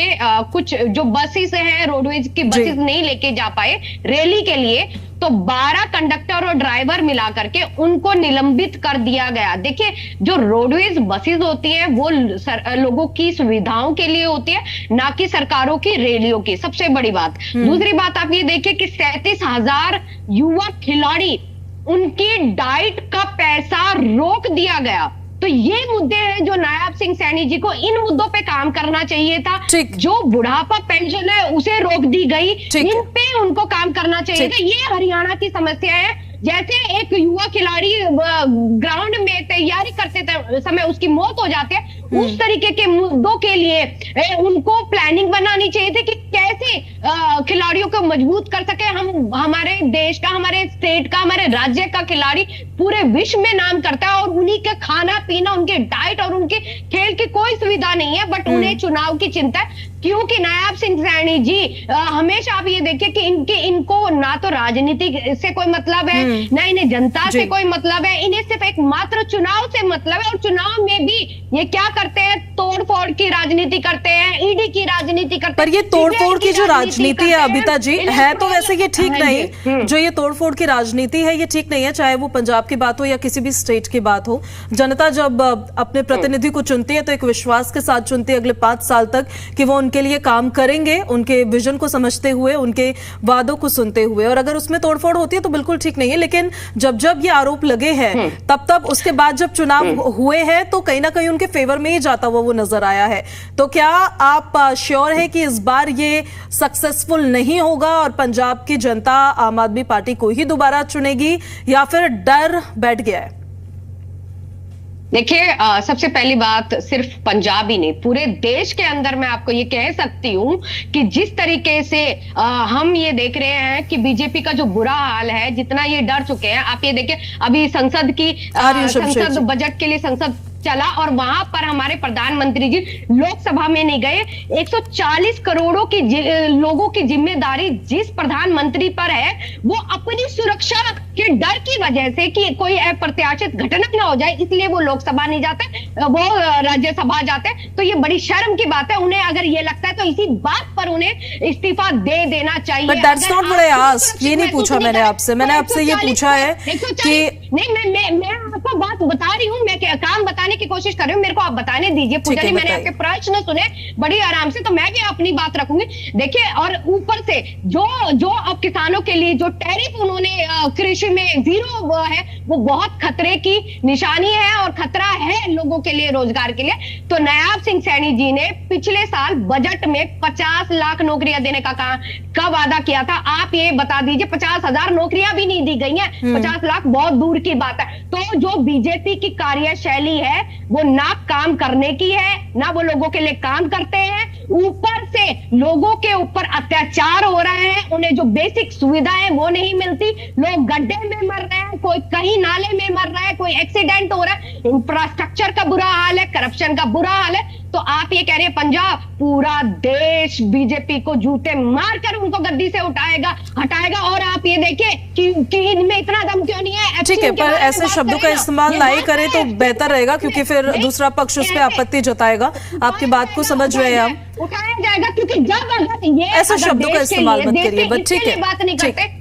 कुछ जो बसेस हैं, रोडवेज की बसेस नहीं लेके जा पाए रैली के लिए, तो 12 कंडक्टर और ड्राइवर मिला करके उनको निलंबित कर दिया गया। देखिए, जो रोडवेज बसेस होती हैं वो लोगों की सुविधाओं के लिए होती है, ना कि सरकारों की रैलियों की। सबसे बड़ी बात। दूसरी बात आप ये देखिए कि 37,000 युवा खिलाड़ी, उनकी डाइट का पैसा रोक दिया गया। तो ये मुद्दे हैं जो नायब सिंह सैनी जी को इन मुद्दों पे काम करना चाहिए था। जो बुढ़ापा पेंशन है उसे रोक दी गई, इन पे उनको काम करना चाहिए था। ये हरियाणा की समस्या है। जैसे एक युवा खिलाड़ी ग्राउंड में तैयारी करते समय उसकी मौत हो जाती है, उस तरीके के मुद्दों के लिए उनको प्लानिंग बनानी चाहिए थी कि कैसे खिलाड़ियों को मजबूत कर सके। हम हमारे देश का, हमारे स्टेट का, हमारे राज्य का खिलाड़ी पूरे विश्व में नाम करता है और उन्हीं का खाना पीना, उनके डाइट और उनके खेल की कोई सुविधा नहीं है, बट उन्हें चुनाव की चिंता है। क्योंकि नायब सिंह सैनी जी हमेशा आप ये देखिए कि इनको ना तो राजनीति से कोई मतलब है, ना इन्हें जनता से कोई मतलब है, इन्हें सिर्फ एक मात्र चुनाव से मतलब है। और चुनाव में भी ये क्या करते हैं, तोड़फोड़ की राजनीति करते हैं, ईडी की राजनीति करते हैं। पर ये तोड़फोड़ की जो राजनीति है अबिता जी, है तो वैसे ये ठीक नहीं। जो ये तोड़फोड़ की राजनीति है ये ठीक नहीं है, चाहे वो पंजाब की बात हो या किसी भी स्टेट की बात हो। जनता जब अपने प्रतिनिधि को चुनती है तो एक विश्वास के साथ चुनती है अगले 5 साल तक कि वो के लिए काम करेंगे, उनके विजन को समझते हुए, उनके वादों को सुनते हुए। और अगर उसमें तोड़फोड़ होती है तो बिल्कुल ठीक नहीं है। लेकिन जब ये आरोप लगे हैं तब उसके बाद जब चुनाव हुए हैं तो कहीं ना कहीं उनके फेवर में ही जाता हुआ वो नजर आया है। तो क्या आप श्योर है कि इस बार ये सक्सेसफुल नहीं होगा और पंजाब की जनता आम आदमी पार्टी को ही दोबारा चुनेगी, या फिर डर बैठ गया है? देखिए, सबसे पहली बात, सिर्फ पंजाब ही नहीं, पूरे देश के अंदर मैं आपको ये कह सकती हूँ कि जिस तरीके से हम ये देख रहे हैं कि बीजेपी का जो बुरा हाल है, जितना ये डर चुके हैं। आप ये देखिए, अभी संसद बजट के लिए संसद चला और वहां पर हमारे प्रधानमंत्री जी लोकसभा में नहीं गए। 140 करोड़ों की लोगों की जिम्मेदारी जिस प्रधानमंत्री पर है, वो अपनी सुरक्षा के डर की वजह से कि कोई अप्रत्याशित घटना ना हो जाए, इसलिए वो लोकसभा नहीं जाते, वो राज्यसभा जाते। तो ये बड़ी शर्म की बात है। उन्हें अगर ये लगता है तो इसी बात पर उन्हें इस्तीफा दे देना चाहिए। But that's not what I asked. ये नहीं पूछा मैंने आपसे। मैंने आपसे ये पूछा है कि नहीं, मैं आपको बात बता रही हूँ, मैं काम बताने की कोशिश कर रही हूँ, मेरे को आप बताने दीजिए। पूजा जी, मैंने आपके प्रश्न सुने बड़ी आराम से, तो मैं भी अपनी बात रखूंगी। देखिए, और ऊपर से जो अब किसानों के लिए जो टैरिफ उन्होंने कृषि में 0 है, वो बहुत खतरे की निशानी है और खतरा है लोगों के लिए, रोजगार के लिए। तो नायब सिंह सैनी जी ने पिछले साल बजट में 50 लाख नौकरियां देने का वादा किया था। आप ये बता दीजिए, 50,000 नौकरियां भी नहीं दी गई हैं, 50 लाख बहुत दूर की बात है। तो जो बीजेपी की कार्यशैली है वो ना काम करने की है, ना वो लोगों के लिए काम करते हैं, ऊपर से लोगों के ऊपर अत्याचार हो रहे हैं, उन्हें जो बेसिक सुविधाएं वो नहीं मिलती, लोग गड्ढे में मर रहे हैं, कोई कहीं नाले में मर रहा है, कोई एक्सीडेंट हो रहा है, इंफ्रास्ट्रक्चर का बुरा हाल है, करप्शन का बुरा हाल है। तो आप ये कह रहे हैं पंजाब, पूरा देश बीजेपी को जूते मारकर उनको गद्दी से हटाएगा। और आप ये देखिए कि इनमें इतना दम क्यों नहीं है। ठीक है, पर ऐसे शब्दों का इस्तेमाल ना ही करें तो बेहतर रहेगा, क्योंकि फिर दूसरा पक्ष उस पर आपत्ति जताएगा। आपकी बात को समझ रहे हैं हम। उठाया जाएगा, क्योंकि जब अगर ये ऐसे शब्दों का इस्तेमाल मत करिए, बट ठीक है, बात नहीं करते।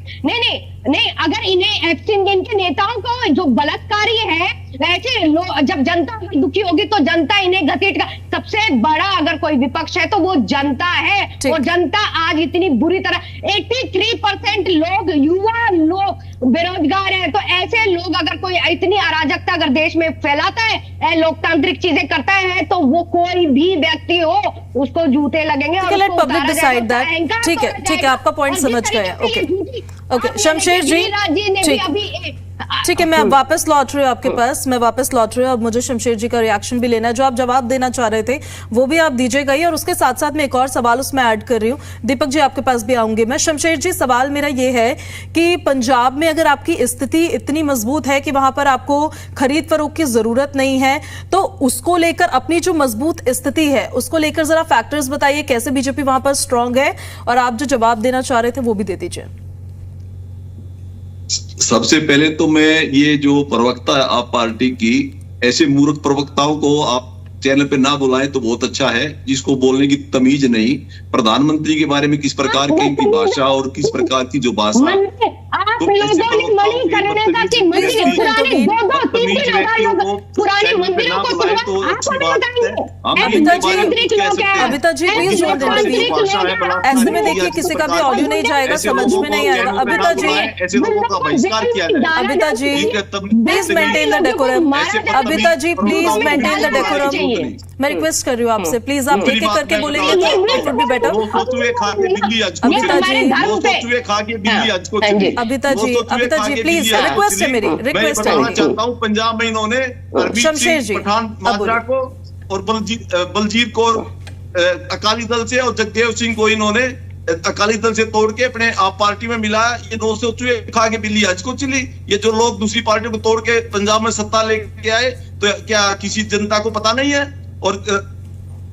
नहीं, अगर इन्हें इनके नेताओं को जो बलात्कारी है, ऐसे लोग, जब जनता दुखी होगी तो जनता इन्हें घसीट कर, सबसे बड़ा अगर कोई विपक्ष है तो वो जनता है। और जनता आज इतनी बुरी तरह 83% लोग, युवा लोग बेरोजगार हैं। तो ऐसे लोग, अगर कोई इतनी अराजकता अगर देश में फैलाता है, लोकतांत्रिक चीजें करता है, तो वो कोई भी व्यक्ति हो उसको जूते लगेंगे। Let public decide that. ठीक है, आपका पॉइंट समझ गए। ओके, शमशेर जी, ठीक है, मैं अब वापस लौट रही हूँ आपके पास, अब मुझे शमशेर जी का रिएक्शन भी लेना है। जो आप जवाब देना चाह रहे थे वो भी आप दीजिएगा ही, और उसके साथ साथ मैं एक और सवाल उसमें ऐड कर रही हूँ। दीपक जी, आपके पास भी आऊंगी मैं। शमशेर जी, सवाल मेरा ये है कि पंजाब में अगर आपकी स्थिति इतनी मजबूत है कि वहां पर आपको खरीद फरोख्त की जरूरत नहीं है, तो उसको लेकर, अपनी जो मजबूत स्थिति है उसको लेकर जरा फैक्टर्स बताइए, कैसे बीजेपी वहां पर स्ट्रांग है, और आप जो जवाब देना चाह रहे थे वो भी दे दीजिए। सबसे पहले तो मैं ये जो प्रवक्ता है आप पार्टी की, ऐसे मूर्ख प्रवक्ताओं को आप चैनल पे ना बुलाएं तो बहुत अच्छा है, जिसको बोलने की तमीज नहीं। प्रधानमंत्री के बारे में किस प्रकार की इनकी भाषा और किस प्रकार की जो भाषा, आप लोगों ने मनी करने का कि मंदिर पुराने 2-2-3 हजार लोग पुराने मंदिरों को Abhita ji please don't intervene. ऐसे में देखिए किसी का भी ऑडियो नहीं जाएगा, समझ में नहीं आएगा। अभिता जी, ऐसे लोगों का बहिष्कार किया जाए। Abhita ji please maintain the decorum. Abhita ji please maintain the decorum. मैं रिक्वेस्ट कर रही हूँ आपसे, प्लीज आप एक एक करके बोलेंगे तो it would be better. Abhita ji please, request है मेरी, रिक्वेस्ट है मेरी। चाहता हूँ पंजाब में इन्होंने शमशेर जी पठान माजरा को और बलजीत कौर अकाली दल से और जगदेव सिंह को इन्होंने अकाली दल से तोड़ के अपने आप पार्टी में मिलाया। ये 2 से चूहे खा के बिल्ली आज को चिली। ये जो लोग दूसरी पार्टी को तोड़ के पंजाब में सत्ता लेके आए, तो क्या किसी जनता को पता नहीं है? और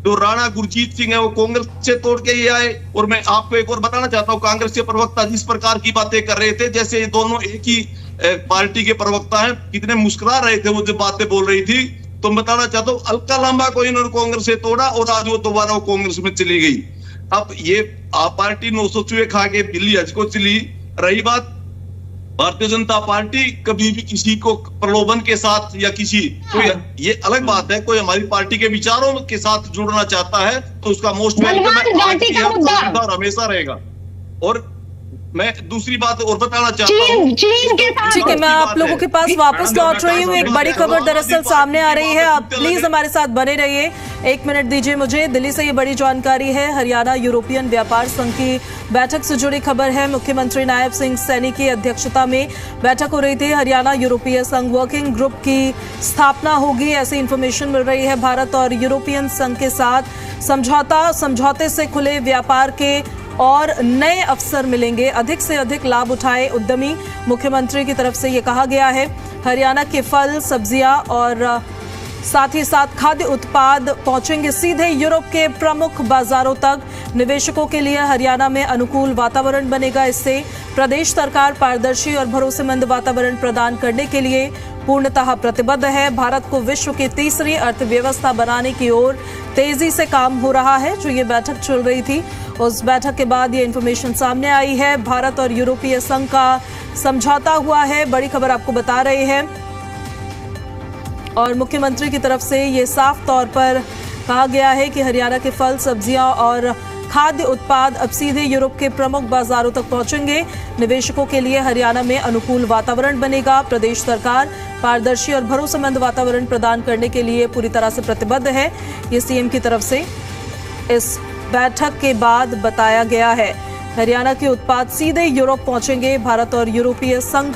जो राणा गुरजीत सिंह है वो कांग्रेस से तोड़ के ये आए। और मैं आपको एक और बताना चाहता हूँ, कांग्रेस के प्रवक्ता जिस प्रकार की बातें कर रहे थे, जैसे ये दोनों एक ही पार्टी के प्रवक्ता हैं, कितने मुस्कुरा रहे थे वो जब बातें बोल रही थी। तो बताना चाहता हूँ, अलका लांबा को इन्होंने कांग्रेस से तोड़ा और आज वो दोबारा वो कांग्रेस में चली गई। अब ये आप पार्टी 900 चूहे खा के बिल्ली आज को चली। रही बात भारतीय जनता पार्टी, कभी भी किसी को प्रलोभन के साथ या किसी कोई, ये अलग बात है, कोई हमारी पार्टी के विचारों के साथ जुड़ना चाहता है तो उसका मोस्ट वेलकम और हमेशा रहेगा। और मैं दूसरी बात और बताना चाहता हूँ, ठीक है, मैं आप लोगों के पास वापस लौट रही हूँ। एक बड़ी खबर दरअसल सामने आ रही है, आप प्लीज हमारे साथ बने रहिए। 1 मिनट दीजिए मुझे। दिल्ली से ये बड़ी जानकारी है, हरियाणा यूरोपियन व्यापार संघ की बैठक से जुड़ी खबर है। मुख्यमंत्री नायब सिंह सैनी की अध्यक्षता में बैठक हो रही थी। हरियाणा यूरोपीय संघ वर्किंग ग्रुप की स्थापना होगी, ऐसी इंफॉर्मेशन मिल रही है। भारत और यूरोपियन संघ के साथ समझौते से खुले व्यापार के और नए अवसर मिलेंगे, अधिक से अधिक लाभ उठाए उद्यमी, मुख्यमंत्री की तरफ से ये कहा गया है। हरियाणा के फल, सब्जियां और साथ ही साथ खाद्य उत्पाद पहुंचेंगे सीधे यूरोप के प्रमुख बाजारों तक। निवेशकों के लिए हरियाणा में अनुकूल वातावरण बनेगा। इससे प्रदेश सरकार पारदर्शी और भरोसेमंद वातावरण प्रदान करने के लिए पूर्णतः प्रतिबद्ध है। भारत को विश्व की तीसरी अर्थव्यवस्था बनाने की ओर तेजी से काम हो रहा है। जो ये बैठक चल रही थी, उस बैठक के बाद ये इंफॉर्मेशन सामने आई है। भारत और यूरोपीय संघ का समझौता हुआ है, बड़ी खबर आपको बता रहे हैं। और मुख्यमंत्री की तरफ से ये साफ तौर पर कहा गया है कि हरियाणा के फल, सब्जियां और खाद्य उत्पाद अब सीधे यूरोप के प्रमुख बाजारों तक पहुंचेंगे। निवेशकों के लिए हरियाणा में अनुकूल वातावरण बनेगा। प्रदेश सरकार पारदर्शी और भरोसेमंद वातावरण प्रदान करने के लिए पूरी तरह से प्रतिबद्ध है। ये सीएम की तरफ से इस बैठक के बाद बताया गया है। हरियाणा के उत्पाद सीधे यूरोप पहुंचेंगे। भारत और यूरोपीय संघ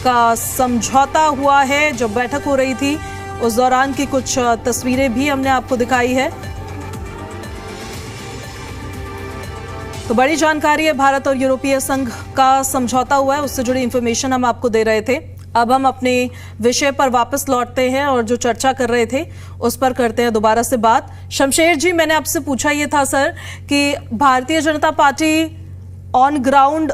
का समझौता हुआ है। जब बैठक हो रही थी उस दौरान की कुछ तस्वीरें भी हमने आपको दिखाई है। तो बड़ी जानकारी है, भारत और यूरोपीय संघ का समझौता हुआ है, उससे जुड़ी इंफॉर्मेशन हम आपको दे रहे थे। अब हम अपने विषय पर वापस लौटते हैं और जो चर्चा कर रहे थे उस पर करते हैं दोबारा से बात। शमशेर जी, मैंने आपसे पूछा ये था सर कि Bharatiya Janata party on ground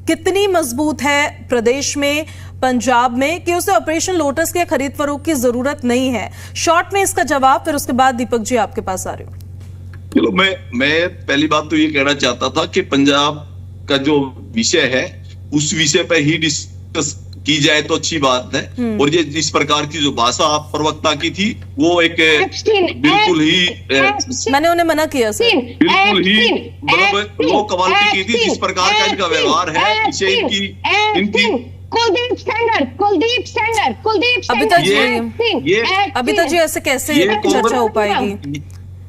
कितनी मजबूत है प्रदेश में, पंजाब में, कि उसे ऑपरेशन लोटस के खरीद फरोख्त की जरूरत नहीं है। शॉर्ट में इसका जवाब, फिर उसके बाद दीपक जी आपके पास आ रहे हो। चलो, मैं पहली बात तो ये कहना चाहता था कि पंजाब का जो विषय है उस विषय पर ही डिस्कस की जाए तो अच्छी बात है। और ये जिस प्रकार की जो भाषा आप प्रवक्ता की थी वो एक बिल्कुल ही मैंने उन्हें मना किया सर, बिल्कुल ही मतलब लो कमाल की थी। जिस प्रकार का इनका व्यवहार है, इसे इनकी अभिता जी ऐसे कैसे चर्चा हो पाएगी?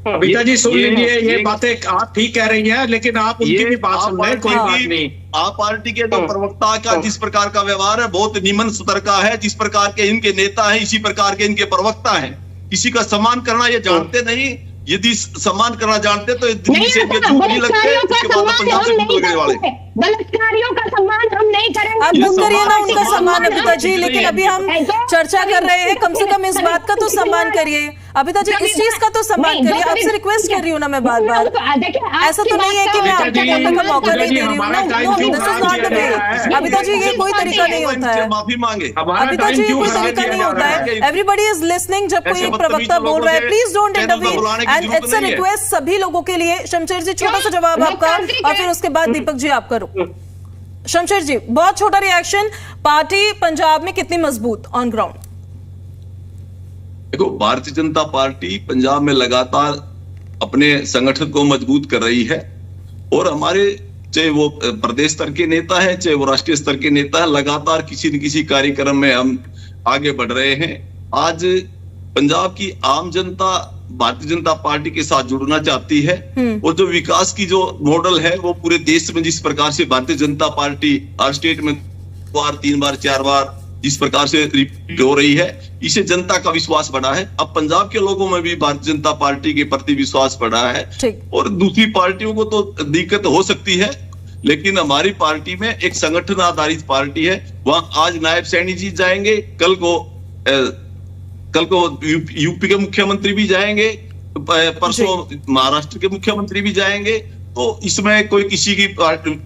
अभिता जी सुन लीजिए, ये बातें आप ठीक कह रही हैं, लेकिन आप उनकी भी बात सुन रहे हैं, कोई बात नहीं। आप पार्टी के जो प्रवक्ता का जिस प्रकार का व्यवहार है बहुत निम्न स्तर का है। जिस प्रकार के इनके नेता हैं इसी प्रकार के इनके प्रवक्ता हैं। किसी का सम्मान करना ये जानते नहीं। यदि सम्मान करना जानते तो दिल्ली से नहीं लगते, उसके बाद पंजाब से निकलने वाले। बलात्कारियों का सम्मान हम नहीं करेंगे। आप गुम करिए ना उनका सम्मान अभिता जी, लेकिन अभी हम चर्चा कर रहे हैं, कम से कम इस बात का तो सम्मान करिए। अबिता जी इस चीज का तो सम्मान करिए, आपसे रिक्वेस्ट कर रही हूँ ना मैं बार बार। ऐसा तो नहीं है कि मैं आपको कहने का मौका नहीं दे रही हूँ। This is not the way. Abita ji ये कोई तरीका नहीं होता है, माफी मांगे। अबिता जी ये कोई तरीका नहीं होता है। एवरीबॉडी इज लिसनिंग, जब कोई एक प्रवक्ता बोल रहा है please don't intervene and it's a request सभी लोगों के लिए। शमशेर जी छोटा सा जवाब आपका और फिर उसके बाद दीपक जी आप करो। शमशेर जी बहुत छोटा रिएक्शन, पार्टी पंजाब में कितनी मजबूत ऑन ग्राउंड? देखो, भारतीय जनता पार्टी पंजाब में लगातार अपने संगठन को मजबूत कर रही है और हमारे चाहे वो प्रदेश स्तर के नेता है चाहे वो राष्ट्रीय स्तर के नेता है, लगातार किसी न किसी कार्यक्रम में हम आगे बढ़ रहे हैं। आज पंजाब की आम जनता भारतीय जनता पार्टी के साथ जुड़ना चाहती है और जो विकास की जो मॉडल है वो पूरे देश में जिस प्रकार से भारतीय जनता पार्टी हर स्टेट में 2 बार 3 बार 4 बार जिस प्रकार से रिपीट हो रही है, इससे जनता का विश्वास बढ़ा है। अब पंजाब के लोगों में भी भारतीय जनता पार्टी के प्रति विश्वास बढ़ा है और दूसरी पार्टियों को तो दिक्कत हो सकती है, लेकिन हमारी पार्टी में एक संगठन आधारित पार्टी है। वहां आज नायब सैनी जी जाएंगे, कल को यूपी के मुख्यमंत्री भी जाएंगे, परसों महाराष्ट्र के मुख्यमंत्री भी जाएंगे। तो इसमें कोई किसी की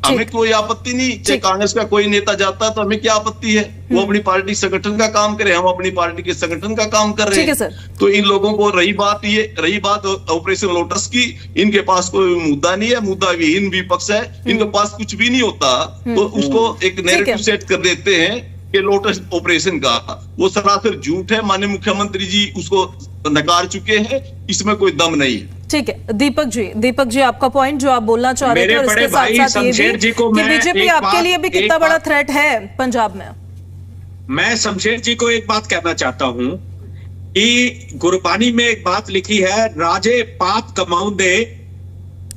हमें कोई आपत्ति नहीं, चाहे कांग्रेस का कोई नेता जाता है तो हमें क्या आपत्ति है, वो अपनी पार्टी संगठन का काम करे, हम अपनी पार्टी के संगठन का काम कर रहे हैं। तो इन लोगों को रही बात ऑपरेशन लोटस की, इनके पास कोई मुद्दा नहीं है, मुद्दा विहीन विपक्ष है, इनके पास कुछ भी नहीं होता, तो उसको एक नैरेटिव सेट कर देते हैं कि लोटस ऑपरेशन का, वो सरासर झूठ है। माननीय मुख्यमंत्री जी उसको नकार चुके हैं, इसमें कोई दम नहीं है। ठीक है दीपक जी आपका पॉइंट जो आप बोलना चाह रहे थे और इसके साथ-साथ ये भी कि बीजेपी आपके लिए भी कितना बड़ा थ्रेट है पंजाब में। मैं शमशेर जी को एक बात कहना चाहता हूं कि गुरबानी में एक बात लिखी है, राजे पाप कमाऊंदे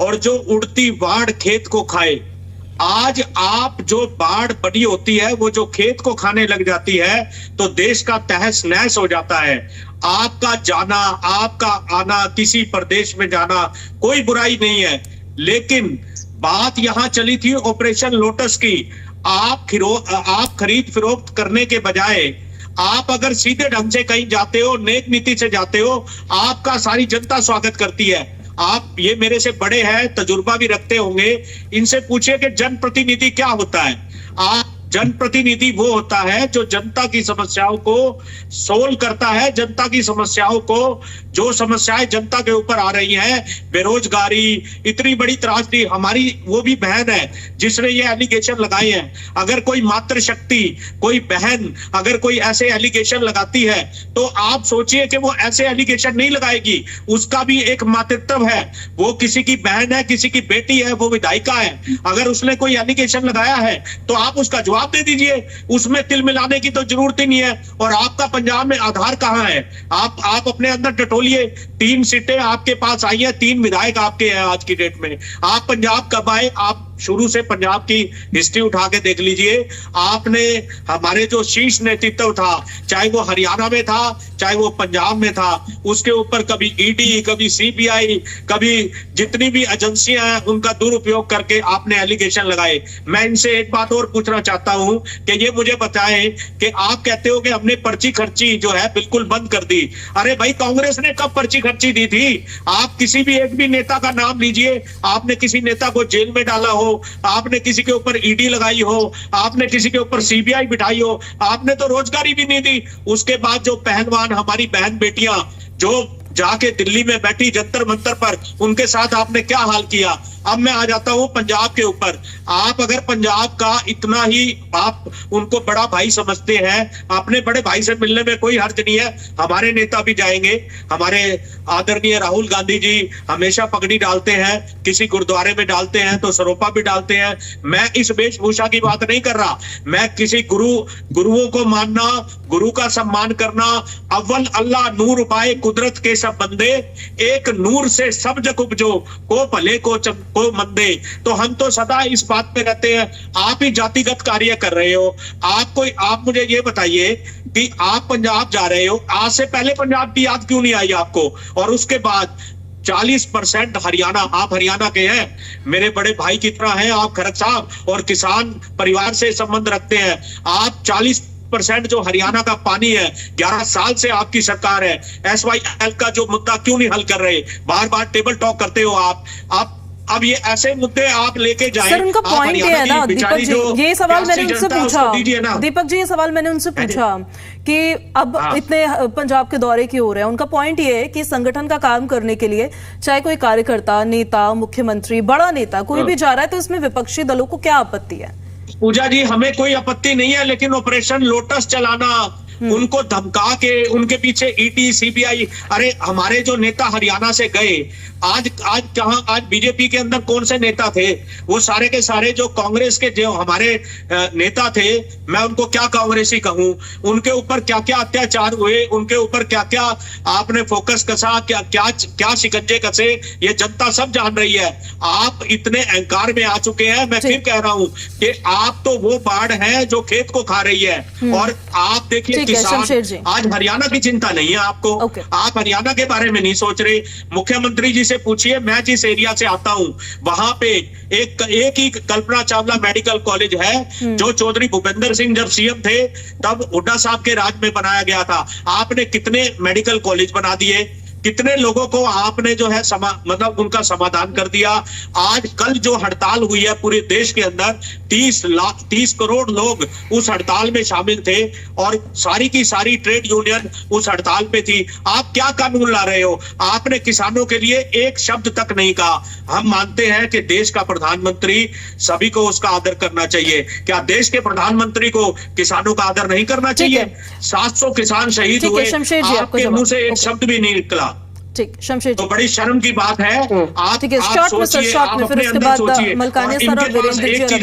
और जो उड़ती वाड़ खेत को खाए। आज आप जो बाढ़ बड़ी होती है वो जो खेत को खाने लग जाती है तो देश का तहस नहस हो जाता है। आपका जाना, आपका आना, किसी प्रदेश में जाना कोई बुराई नहीं है, लेकिन बात यहां चली थी ऑपरेशन लोटस की। आप खरीद फरोख्त करने के बजाय आप अगर सीधे ढंग से कहीं जाते हो, नेक नीति से जाते हो, आपका सारी जनता स्वागत करती है। आप ये मेरे से बड़े हैं, तजुर्बा भी रखते होंगे, इनसे पूछिए कि जनप्रतिनिधि क्या होता है। आप जनप्रतिनिधि वो होता है जो जनता की समस्याओं को सोल्व करता है, जनता की समस्याओं को, जो समस्याएं जनता के ऊपर आ रही हैं, बेरोजगारी, इतनी बड़ी त्रासदी। हमारी वो भी बहन है जिसने ये एलिगेशन लगाए हैं। अगर कोई मातृशक्ति, कोई बहन अगर कोई ऐसे एलिगेशन लगाती है तो आप सोचिए कि वो ऐसे एलिगेशन नहीं लगाएगी, उसका भी एक मातृत्व है, वो किसी की बहन है, किसी की बेटी है, वो विधायिका है। अगर उसने कोई एलिगेशन लगाया है तो आप उसका जवाब दे दीजिए, उसमें तिल मिलाने की तो जरूरत ही नहीं है। और आपका पंजाब में आधार कहां है? आप अपने अंदर टटोलिए, 3 सीटें आपके पास आई है, 3 विधायक आपके हैं आज की डेट में। आप पंजाब कब आए? आप शुरू से पंजाब की हिस्ट्री उठा के देख लीजिए। आपने हमारे जो शीर्ष नेतृत्व था, चाहे वो हरियाणा में था चाहे वो पंजाब में था, उसके ऊपर कभी ईडी, कभी सीबीआई, कभी जितनी भी एजेंसियां हैं उनका दुरुपयोग करके आपने एलिगेशन लगाए। मैं इनसे एक बात और पूछना चाहता हूं कि ये मुझे बताएं कि आप कहते हो कि हमने पर्ची खर्ची जो है बिल्कुल बंद कर दी। अरे भाई, कांग्रेस ने कब पर्ची खर्ची दी थी? आप किसी भी एक भी नेता का नाम लीजिए, आपने किसी नेता को जेल में डाला हो, आपने किसी के ऊपर ईडी लगाई हो, आपने किसी के ऊपर सीबीआई बिठाई हो, आपने तो रोजगारी भी नहीं दी। उसके बाद जो पहलवान हमारी बहन बेटियां जो जाके दिल्ली में बैठी जंतर मंतर पर, उनके साथ आपने क्या हाल किया। अब मैं आ जाता हूं पंजाब के ऊपर। आप अगर पंजाब का इतना ही आप उनको बड़ा भाई समझते हैं, अपने बड़े भाई से मिलने में कोई हर्ज नहीं है। हमारे नेता भी जाएंगे, हमारे आदरणीय राहुल गांधी जी हमेशा पगड़ी डालते हैं, किसी गुरुद्वारे में डालते हैं तो सरोपा भी डालते हैं। मैं इस वेशभूषा की बात नहीं कर रहा, मैं किसी गुरुओं को मानना, गुरु का सम्मान करना। अव्वल अल्लाह नूर उपाय कुदरत के सब बंदे, एक नूर से सब जग उपजो, को भले को मंदे। तो हम तो सदा इस बात पे रहते हैं। आप ही जातिगत कार्य कर रहे हो। आप मुझे ये बताइए कि आप पंजाब जा रहे हो, आज से पहले पंजाब की याद क्यों नहीं आई आपको? और उसके बाद 40% हरियाणा, आप हरियाणा के हैं, मेरे बड़े भाई की तरह हैं आप खरक साहब, और किसान परिवार से संबंध रखते हैं। आप 10% जो हरियाणा का पानी है, 11 साल से आपकी सरकार है, SYL का जो मुद्दा क्यों नहीं हल कर रहे? बार बार टेबल टॉक करते हो आप अब ये ऐसे मुद्दे आप लेके जाएं। सर उनका पॉइंट ये है ना दीपक जी, ये सवाल मैंने उनसे पूछा, दीपक जी ये सवाल मैंने उनसे पूछा कि अब इतने पंजाब के दौरे क्यों हो रहे हैं। उनका पॉइंट ये है कि संगठन का काम करने के लिए चाहे कोई कार्यकर्ता, नेता, मुख्यमंत्री, बड़ा नेता कोई भी जा रहा है तो इसमें विपक्षी दलों को क्या आपत्ति है? पूजा जी, हमें कोई आपत्ति नहीं है, लेकिन ऑपरेशन लोटस चलाना, उनको धमका के उनके पीछे ED, CBI, अरे हमारे जो नेता हरियाणा से गए, आज बीजेपी के अंदर कौन से नेता थे? वो सारे के सारे जो कांग्रेस के जो हमारे नेता थे, मैं उनको क्या कांग्रेसी कहूं, उनके ऊपर क्या क्या अत्याचार हुए, उनके ऊपर क्या क्या आपने फोकस कसा, क्या शिकंजे कसे, ये जनता सब जान रही है। आप इतने अहंकार में आ चुके हैं, मैं फिर कह रहा हूं कि आप तो वो बाढ़ है जो खेत को खा रही है। और आप देखिए किसान, आज हरियाणा की चिंता नहीं है आपको, आप हरियाणा के बारे में नहीं सोच रहे। मुख्यमंत्री जी से पूछिए, मैं जिस एरिया से आता हूं वहां पे एक ही कल्पना चावला मेडिकल कॉलेज है जो चौधरी भूपेंद्र सिंह जब CM थे तब हुड्डा साहब के राज में बनाया गया था। आपने कितने मेडिकल कॉलेज बना दिए, कितने लोगों को आपने जो है मतलब उनका समाधान कर दिया। आज कल जो हड़ताल हुई है पूरे देश के अंदर, 30 करोड़ लोग उस हड़ताल में शामिल थे और सारी की सारी ट्रेड यूनियन उस हड़ताल पे थी। आप क्या कानून ला रहे हो? आपने किसानों के लिए एक शब्द तक नहीं कहा। हम मानते हैं कि देश का प्रधानमंत्री, सभी को उसका आदर करना चाहिए। क्या देश के प्रधानमंत्री को किसानों का आदर नहीं करना चाहिए? 700 किसान शहीद हुए, आपके मुंह से एक शब्द भी नहीं निकला। ठीक, शमशेर जी, तो बड़ी शर्म की बात है। आप शॉर्ट में फिर उसके बाद मलकानी सर और वीरेंद्र जी,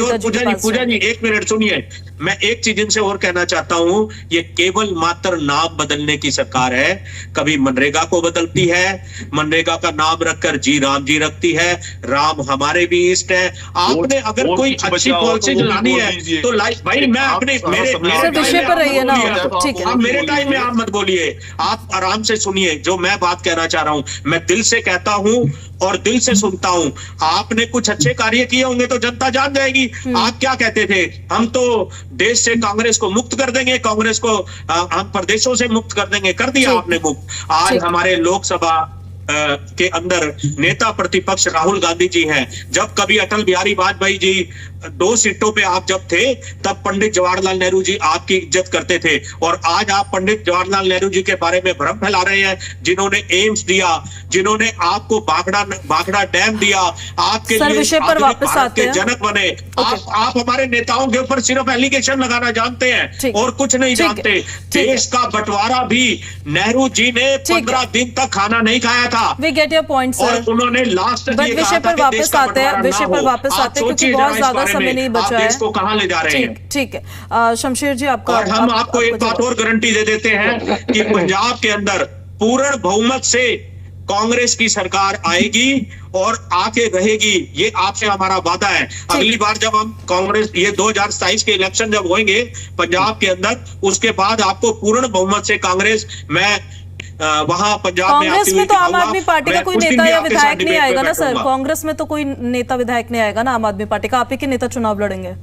पूजा जी 1 मिनट सुनिए, मैं एक चीज इनसे और कहना चाहता हूं, ये केवल मात्र नाम बदलने की सरकार है। कभी मनरेगा को बदलती है, मनरेगा का नाम रखकर जी राम जी रखती है, राम हमारे भी इष्ट है। आपने अगर कोई अच्छी पॉलिसी लानी है तो भाई मैं अपने मेरे विषय पर रहिए ना, ठीक है, मेरे टाइम में आप मत बोलिए, आप आराम से सुनिए। जो मैं बात कहना चाह रहा हूं, मैं दिल से कहता हूं और दिल से सुनता हूं। आपने कुछ अच्छे कार्य किए होंगे तो जनता जान जाएगी। आप क्या कहते थे, हम तो देश से कांग्रेस को मुक्त कर देंगे, कांग्रेस को हम प्रदेशों से मुक्त कर देंगे, कर दिया आपने मुक्त। आज हमारे लोकसभा के अंदर नेता प्रतिपक्ष राहुल गांधी जी हैं। जब कभी अटल बिहारी वाजपेयी जी 2 सीटों पे आप जब थे, तब पंडित जवाहरलाल नेहरू जी आपकी इज्जत करते थे। और आज आप पंडित जवाहरलाल नेहरू जी के बारे में भ्रम फैला रहे हैं, जिन्होंने एम्स दिया, जिन्होंने आपको बागड़ा डैम दिया, आपके लिए भारत के जनक बने। आप हमारे नेताओं के ऊपर सिर्फ एलिगेशन लगाना जानते हैं और कुछ नहीं जानते। देश का बंटवारा भी नेहरू जी ने 15 दिन तक खाना नहीं खाया था। We get your point, sir. और उन्होंने लास्ट विषय पर वापस आते हैं, क्योंकि बहुत ज्यादा समय नहीं बचा है। देश को कहां ले जा रहे हैं? ठीक है शमशेर जी, आपका और हम आपको एक बात और गारंटी दे देते हैं कि पंजाब के अंदर पूर्ण बहुमत से कांग्रेस की सरकार आएगी और आके रहेगी। ये आपसे हमारा वादा है। अगली बार जब हम कांग्रेस, ये 2027 के इलेक्शन जब होंगे पंजाब के अंदर, उसके बाद आपको पूर्ण बहुमत से कांग्रेस, मैं वहां पंजाब में कांग्रेस में तो आम आदमी पार्टी का कोई नेता या विधायक नहीं आएगा ना सर? कांग्रेस में तो कोई नेता विधायक नहीं आएगा ना आम आदमी पार्टी का? आप ही के नेता चुनाव लड़ेंगे?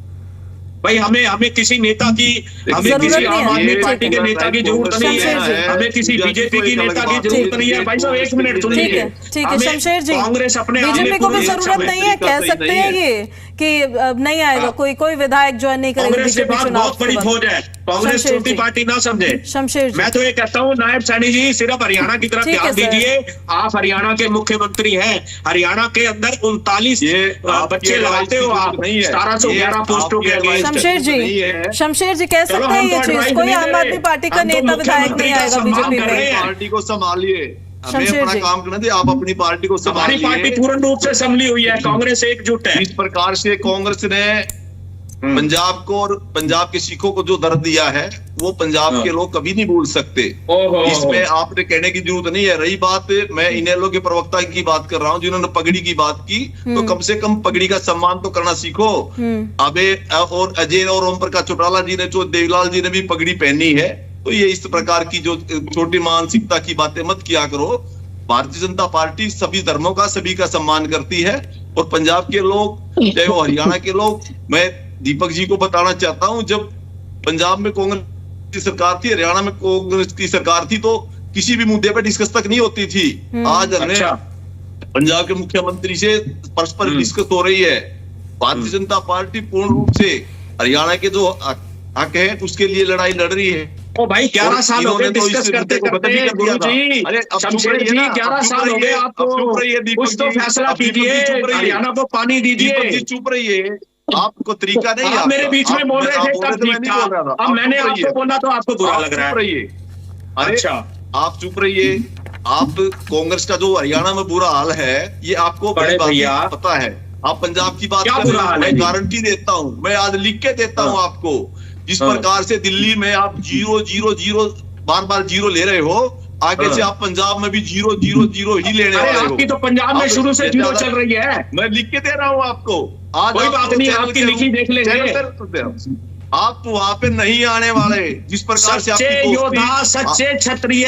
भाई हमें किसी नेता की, हमें किसी आम आदमी पार्टी के नेता की जरूरत नहीं है, हमें किसी बीजेपी की नेता की जरूरत नहीं है। भाई साहब 1 मिनट सुनिए। ठीक है शमशेर जी, कांग्रेस अपने बीजेपी को भी जरूरत नहीं है, कह सकते हैं ये कि नहीं आएगा कोई विधायक ज्वाइन नहीं करेगा बीजेपी चुनाव। बहुत बड़ी फौज है, कांग्रेस छोटी पार्टी ना समझे। शमशेर जी, मैं तो ये कहता हूँ नायब सैनी जी सिर्फ हरियाणा की तरफ ध्यान दीजिए। आप हरियाणा के मुख्यमंत्री हैं, हरियाणा के अंदर 39 बच्चे लगाते हो आप 1711 पोस्टों के अगेंस्ट। शमशेर जी कह सकते हैं ये चीज, कोई आम आदमी पार्टी का नेता विधायक नहीं आएगा बीजेपी में? पार्टी को संभालिए, हमें अपना काम करना दे, आप अपनी पार्टी को संभालिए। हमारी पार्टी पूर्ण रूप से संभली हुई है, कांग्रेस एकजुट है। इस प्रकार से कांग्रेस ने पंजाब को और पंजाब के सिखों को जो दर्द दिया है वो पंजाब के लोग कभी नहीं भूल सकते। इसमें आपने कहने की जरूरत नहीं है। रही बात, मैं इनेलो के प्रवक्ता की बात कर रहा हूँ जिन्होंने पगड़ी की बात की, तो कम से कम पगड़ी का सम्मान तो करना सीखो। अबे और अजय और ओम प्रकाश चौटाला जी ने, जो देवीलाल जी ने भी पगड़ी पहनी है, तो ये इस प्रकार की जो छोटी मानसिकता की बातें मत किया करो। भारतीय जनता पार्टी सभी धर्मों का, सभी का सम्मान करती है। और पंजाब के लोग, चाहे वो हरियाणा के लोग, मैं दीपक जी को बताना चाहता हूं, जब पंजाब में कांग्रेस की सरकार थी, हरियाणा में कांग्रेस की सरकार थी, तो किसी भी मुद्दे पर डिस्कस तक नहीं होती थी। आज हमने पंजाब के मुख्यमंत्री से परस्पर डिस्कस हो रही है। भारतीय जनता पार्टी पूर्ण रूप से हरियाणा के जो हक है उसके लिए लड़ाई लड़ रही है। ओ भाई 11 साल हो गए डिस्कस करते करते गुरुजी, शमशेर जी 11 साल हो गए आपको, कुछ तो फैसला कीजिए, हरियाणा को पानी दीजिए। चुप रहिए, आपको तरीका नहीं है। आप मेरे बीच में बोल रहे थे तब ठीक था, अब मैंने आपको बोला तो आपको बुरा लग रहा है। अच्छा, आप चुप रहिए। आप कांग्रेस का जो हरियाणा में बुरा हाल है ये आपको बड़े भैया पता है। आप पंजाब की बात कर रहे हैं, मैं गारंटी देता हूं, मैं आज लिख के देता हूं आपको। जिस प्रकार से दिल्ली में आप 0-0-0 बार जीरो ले रहे हो, आगे से आप पंजाब में भी 0-0-0 ही लेने वाले हो। आपकी तो पंजाब में शुरू से 0 चल रही है। मैं लिख के दे रहा हूँ आपको। आज कोई बात नहीं, आपकी लिखी देख लेंगे। आप वहां पे नहीं आने वाले। जिस प्रकार से सच्चे योद्धा, सच्चे क्षत्रिय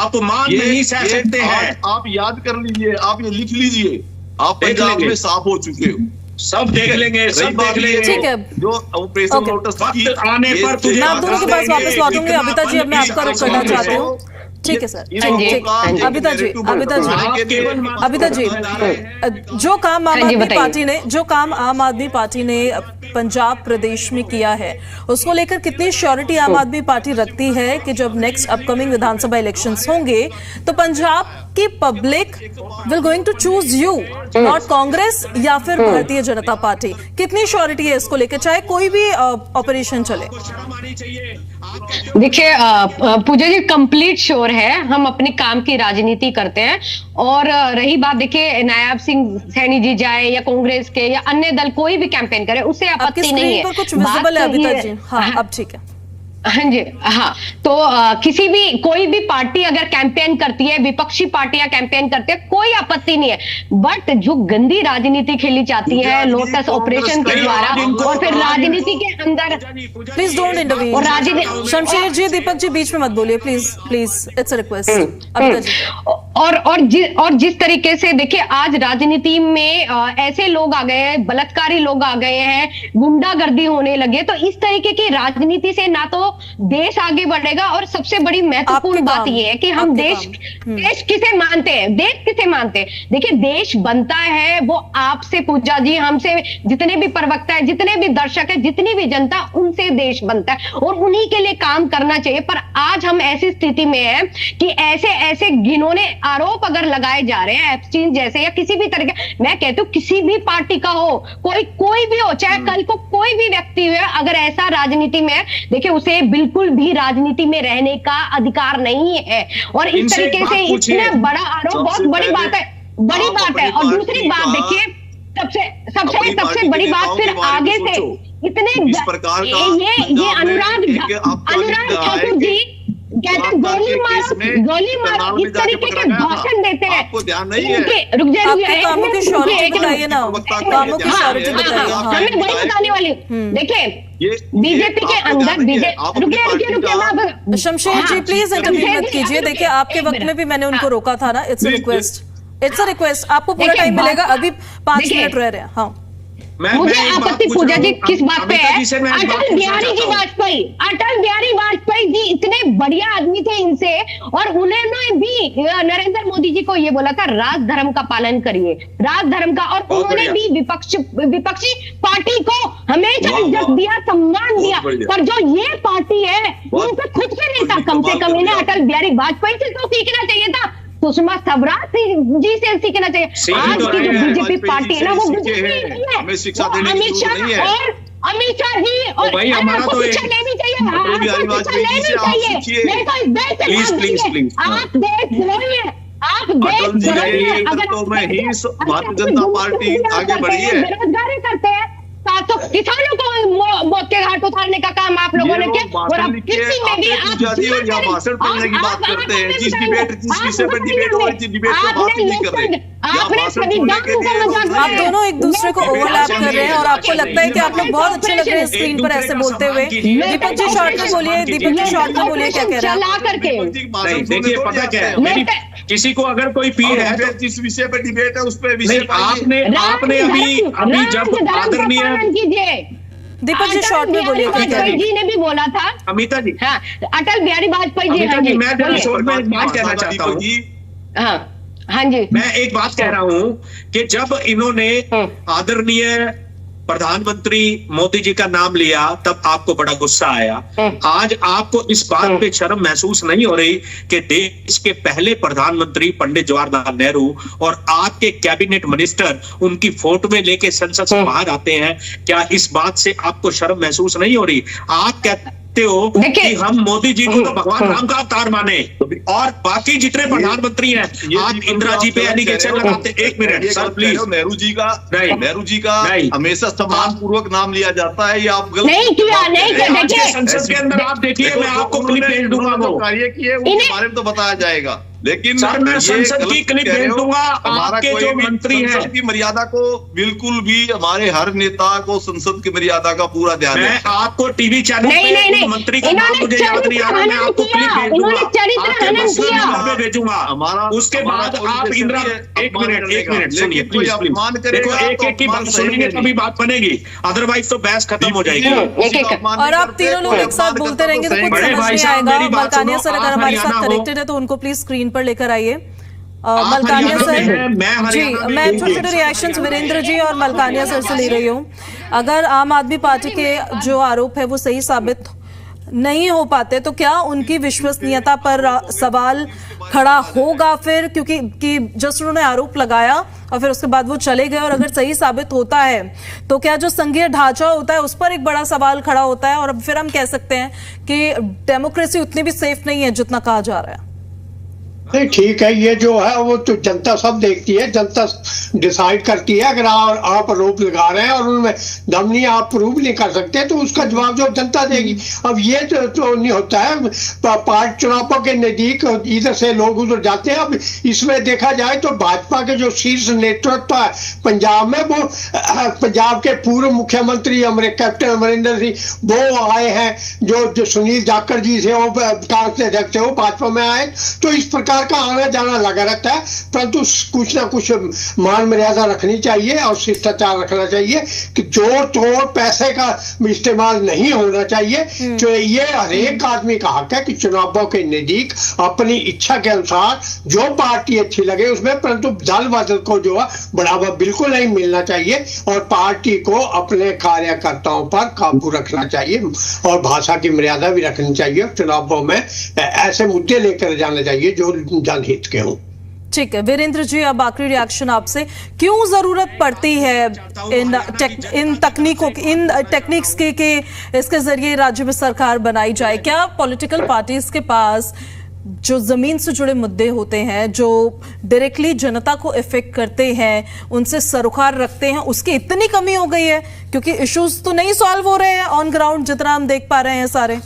अपमान नहीं सह सकते हैं। आप याद कर लीजिए, आप ये लिख लीजिए, आप पंजाब में साफ हो चुके हो। सब देख लेंगे, सब देख लेंगे। ठीक है, जो ऑपरेशन लोटस आने पर मैं आप दोनों के पास वापस लौटूंगी। अबिता जी, अब मैं आपका रुख करना चाहती हूँ। ठीक है सर, अबिता जी, जो काम आम आदमी पार्टी ने पंजाब प्रदेश में किया है उसको लेकर कितनी श्योरिटी आम आदमी पार्टी रखती है कि जब नेक्स्ट अपकमिंग विधानसभा इलेक्शंस होंगे तो पंजाब की public will going to choose you, not Congress या फिर भारतीय जनता पार्टी? कितनी श्योरिटी है इसको लेकर, चाहे कोई भी ऑपरेशन चले? देखिए पूजा जी, कंप्लीट श्योर है। हम अपने काम की राजनीति करते हैं। और रही बात, देखिए नायब सिंह सैनी जी जाए या कांग्रेस के या अन्य दल कोई भी कैंपेन करे, उससे आपत्ति नहीं है। कुछ विजिबल है अबिता जी? हाँ, अब ठीक है। हाँ जी, हाँ। तो कोई भी पार्टी अगर कैंपेन करती है, विपक्षी पार्टियां कैंपेन करती है, कोई आपत्ति नहीं है। बट जो गंदी राजनीति खेली जाती है लोटस ऑपरेशन के द्वारा, और फिर राजनीति के अंदर, प्लीज डोंट इंटरवीन। और राजनीति, शमशेर जी, दीपक जी, बीच में मत बोलिए please, please, it's a request. और जिस तरीके से देखिए आज राजनीति में ऐसे लोग आ गए हैं, बलात्कारी लोग आ गए हैं, गुंडागर्दी होने लगे, तो इस तरीके की राजनीति से ना तो देश आगे बढ़ेगा, और सबसे बड़ी महत्वपूर्ण बात यह है कि हम देश किसे मानते हैं, देश किसे मानते हैं। देखिए देश बनता है वो आपसे, पूजा जी, हमसे, जितने भी प्रवक्ता है, जितने भी दर्शक है, जितनी भी जनता, उनसे देश बनता है और उन्हीं के लिए काम करना चाहिए। पर आज हम ऐसी स्थिति में है कि ऐसे घिनौने आरोप अगर लगाए जा रहे हैं एप्स्टीन जैसे, या किसी भी तरह के, मैं कहती हूँ किसी भी पार्टी का हो, कोई भी हो, चाहे कल को कोई भी व्यक्ति हो, अगर ऐसा राजनीति में, देखिए उसे बिल्कुल भी राजनीति में रहने का अधिकार नहीं है। और इस तरीके से इतना बड़ा आरोप बहुत बड़ी बात है, बड़ी बात है। और दूसरी बात देखिए, सबसे बड़ी बात, फिर आगे से इतने ये अनुराग ठाकुर जी कहते हैं गोली मारो, इस तरीके के भाषण देते हैं। आपको ध्यान नहीं है? रुक जाइए, कामों की श्योरिटी बताइए ना, कामों की श्योरिटी बताइए। हमें वही बताने वाली। देखिए बीजेपी के अंदर, रुकिए, शमशेर जी प्लीज इंटरवीन मत कीजिए। देखिए आपके वक्त में भी मैंने उनको रोका था ना। इट्स अ रिक्वेस्ट, आपको पूरा टाइम मिलेगा, अभी 5 मिनट रह रहे हैं। हाँ, मुझे आपत्ति पूजा जी किस बात पे है, अटल बिहारी वाजपेयी जी इतने बढ़िया आदमी थे इनसे, और उन्होंने भी नरेंद्र मोदी जी को ये बोला था राज धर्म का पालन करिए, राज धर्म का, और उन्होंने भी विपक्षी पार्टी को हमेशा इज्जत दिया, सम्मान दिया। पर जो ये पार्टी है उनसे खुद से नहीं था, कम से कम इन्हें अटल बिहारी वाजपेयी से तो सीखना चाहिए था, सुषमा स्वराज जी से सीखना चाहिए। आज की जो बीजेपी पार्टी है ना, वो अमित शाह जी, और भाई हमारा तो शिक्षा लेनी चाहिए, आप देश भारतीय जनता पार्टी आगे बढ़ी है। बेरोजगारी करते हैं, तो किसानों को मौत के घाट उतारने का काम आप लोगों ने किया। और अब किसी में भी आप भाषण पढ़ने की बात करते हैं, जिस विषय पर डिबेट हो रही थी, डिबेट पे बात नहीं कर रहे। आप दोनों एक दूसरे को ओवरलैप कर रहे हैं और आपको लगता है कि आप लोग बहुत अच्छे लग रहे हैं स्क्रीन पर ऐसे बोलते हुए। दीपक जी शॉर्ट में बोलिए, दीपक जी शॉर्ट में बोलिए, क्या कह रहे हैं? देखिए पता क्या है, किसी को अगर कोई पीड़ है तो जिस विषय पर डिबेट है उस पर विषय आपने अभी जब आदरणीय दीपक जी शॉर्ट में बोलिए। वाजपेयी जी ने भी बोला था, अमिता जी, हाँ, अटल बिहारी वाजपेयी जी, अमिता जी, मैं शॉर्ट में एक बात कहना चाहता हूँ। हाँ जी, मैं एक बात कह रहा हूँ कि जब इन्होंने आदरणीय प्रधानमंत्री मोदी जी का नाम लिया तब आपको बड़ा गुस्सा आया। आज आपको इस बात पे शर्म महसूस नहीं हो रही कि देश के पहले प्रधानमंत्री पंडित जवाहरलाल नेहरू और आपके कैबिनेट मिनिस्टर उनकी फोटो में लेके संसद से बाहर आते हैं? क्या इस बात से आपको शर्म महसूस नहीं हो रही? आप कहते हो कि हम मोदी जी को तो भगवान राम का अवतार माने और बाकी जितने प्रधानमंत्री हैं आप इंदिरा जी पे एलिगेशन लगाते। एक minute sir please. Nehru ji का हमेशा सम्मान पूर्वक नाम लिया जाता है, ये आप गलत नहीं किया, नहीं किया। देखिए संसद के अंदर आप देखिए, मैं आपको क्लिप भेज दूंगा, वो कार्य किए उनके बारे में तो बताया जाएगा, लेकिन सर मैं संसद की क्लिप भेज दूंगा। आपके जो मंत्री हैं, संसद की मर्यादा को बिल्कुल भी, हमारे हर नेता को संसद की मर्यादा का पूरा ध्यान है। मैं आपको टीवी चैनल पे मंत्री का नाम मुझे याद नहीं आ रहा, मैं आपको क्लिप भेज दूंगा, आपके पर्सनल नंबर पे भेजूंगा। उसके बाद आप इंदिरा, एक मिनट सुनिए प्लीज, देखो एक एक की बात सुनेंगे तभी बात बनेगी, अदरवाइज तो बहस खत्म हो जाएगी। और आप तीनों लोग एक साथ बोलते रहेंगे तो कुछ समझ नहीं आएगा। मलकानिया सर अगर हमारे साथ कनेक्टेड है तो उनको प्लीज स्क्रीन पर लेकर आइए। मलकानिया सर जी, मैं छोटे छोटे रिएक्शंस वीरेंद्र जी और मलकानिया सर से ले रही हूँ। अगर आम आदमी पार्टी के जो आरोप है वो सही साबित नहीं हो पाते तो क्या उनकी विश्वसनीयता पर सवाल खड़ा होगा फिर? क्योंकि जस्ट उन्होंने आरोप लगाया और फिर उसके बाद वो चले गए, और अगर सही साबित होता है तो क्या जो संघीय ढांचा होता है उस पर एक बड़ा सवाल खड़ा होता है, और अब फिर हम कह सकते हैं कि डेमोक्रेसी उतनी भी सेफ नहीं है जितना कहा जा रहा है। नहीं ठीक है, ये जो है वो तो जनता सब देखती है, जनता डिसाइड करती है। अगर आप आरोप लगा रहे हैं और उनमें दम नहीं, आप प्रूव नहीं कर सकते तो उसका जवाब जो जनता देगी। अब ये तो नहीं होता है, पार्टी चुनावों के नजदीक इधर से लोग उधर जाते हैं। अब इसमें देखा जाए तो भाजपा के जो शीर्ष नेतृत्व है पंजाब में, वो पंजाब के पूर्व मुख्यमंत्री कैप्टन अमरिंदर सिंह वो आए हैं, जो सुनील जाखड़ जी से वो कांग्रेस अध्यक्ष है वो भाजपा में आए। तो इस प्रकार का आना जाना लगा रहता है, परंतु कुछ ना कुछ मान मर्यादा रखनी चाहिए और शिष्टाचार रखना चाहिए कि जोर तोड़ पैसे का इस्तेमाल नहीं होना चाहिए। जो ये हर एक आदमी का हक है कि चुनावों के नजदीक अपनी इच्छा के अनुसार जो पार्टी अच्छी लगे उसमें, परंतु दल बदल को जो है बढ़ावा बिल्कुल नहीं मिलना चाहिए और पार्टी को अपने कार्यकर्ताओं पर काबू रखना चाहिए और भाषा की मर्यादा भी रखनी चाहिए। चुनावों में ऐसे मुद्दे लेकर जाने चाहिए जो जनहित के हों। ठीक है वीरेंद्र जी, अब आखिरी रिएक्शन आपसे। क्यों जरूरत पड़ती है इन तकनीकों की, इन टेक्निक्स की कि इसके जरिए राज्य में सरकार बनाई जाए? क्या पॉलिटिकल पार्टीज के पास जो जमीन से जुड़े मुद्दे होते हैं, जो डायरेक्टली जनता को इफेक्ट करते हैं, उनसे सरोकार रखते हैं, उसकी इतनी कमी हो गई है? क्योंकि इश्यूज तो नहीं सॉल्व हो रहे हैं ऑन ग्राउंड जितना हम देख पा रहे हैं सारे।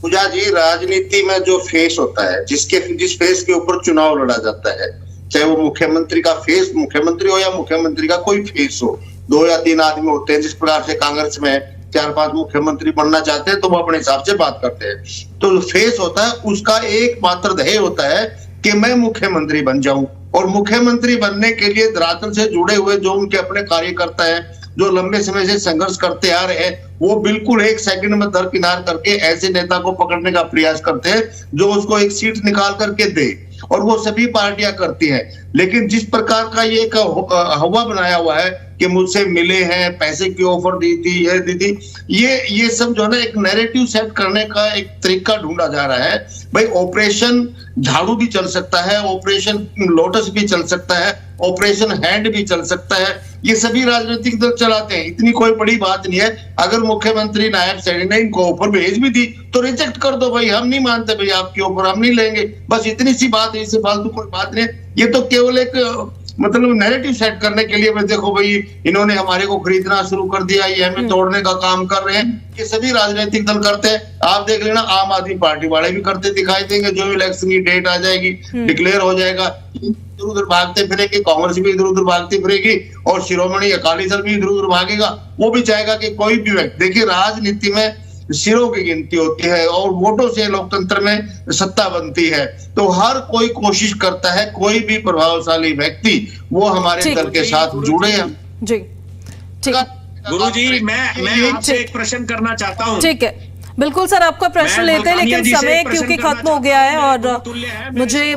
पूजा जी, राजनीति में जो फेस होता है, जिस फेस के ऊपर चुनाव लड़ा जाता है, चाहे वो मुख्यमंत्री का फेस मुख्यमंत्री हो या मुख्यमंत्री का कोई फेस हो, 2 या 3 आदमी होते हैं। जिस प्रकार से कांग्रेस में 4-5 मुख्यमंत्री बनना चाहते हैं तो वो अपने हिसाब से बात करते हैं। तो फेस होता है, उसका एकमात्र ध्येय होता है कि मैं मुख्यमंत्री बन जाऊं, और मुख्यमंत्री बनने के लिए धरातल से जुड़े हुए जो उनके अपने कार्यकर्ता हैं, जो लंबे समय से संघर्ष करते आ रहे हैं, वो बिल्कुल 1 सेकंड में दरकिनार करके ऐसे नेता को पकड़ने का प्रयास करते हैं जो उसको एक सीट निकाल करके दे, और वो सभी पार्टियां करती हैं। लेकिन जिस प्रकार का ये एक हवा बनाया हुआ है कि मुझसे मिले हैं, पैसे की ऑफर दी थी, ये दी थी, ये सब जो है ना एक नैरेटिव सेट करने का एक तरीका ढूंढा जा रहा है। भाई ऑपरेशन झाड़ू भी चल सकता है, ऑपरेशन लोटस भी चल सकता है, ऑपरेशन हैंड भी चल सकता है, ये सभी राजनीतिक दल चलाते हैं, इतनी कोई बड़ी बात नहीं है। अगर मुख्यमंत्री नायब सेठ ने इनको ऑफर भेज भी दी तो रिजेक्ट कर दो, भाई हम नहीं मानते, भाई आपकी ऑफर हम नहीं लेंगे, बस इतनी सी बात है, इससे फालतू कोई बात नहीं है। ये तो केवल एक मतलब नैरेटिव सेट करने के लिए, देखो भाई इन्होंने हमारे को खरीदना शुरू कर दिया, ये हमें तोड़ने का काम कर रहे हैं, ये सभी राजनीतिक दल करते हैं। आप देख लेना, आम आदमी पार्टी वाले भी करते दिखाई देंगे। जो इलेक्शन की डेट आ जाएगी, डिक्लेयर हो जाएगा, इधर उधर भागते फिरेंगे, कांग्रेस भी इधर उधर भागती फिरेगी और शिरोमणि अकाली दल भी इधर उधर भागेगा। वो भी चाहेगा कि कोई भी व्यक्ति, देखिए राजनीति में सिरों की गिनती होती है और वोटों से लोकतंत्र में सत्ता बनती है, तो हर कोई कोशिश करता है, कोई भी प्रभावशाली व्यक्ति वो हमारे दल के साथ जुड़े हैं। जी ठीक, गुरुजी मैं आपसे एक प्रश्न करना चाहता हूँ। ठीक है, बिल्कुल सर, आपका प्रश्न लेते हैं, लेकिन समय क्योंकि खत्म हो गया है और मुझे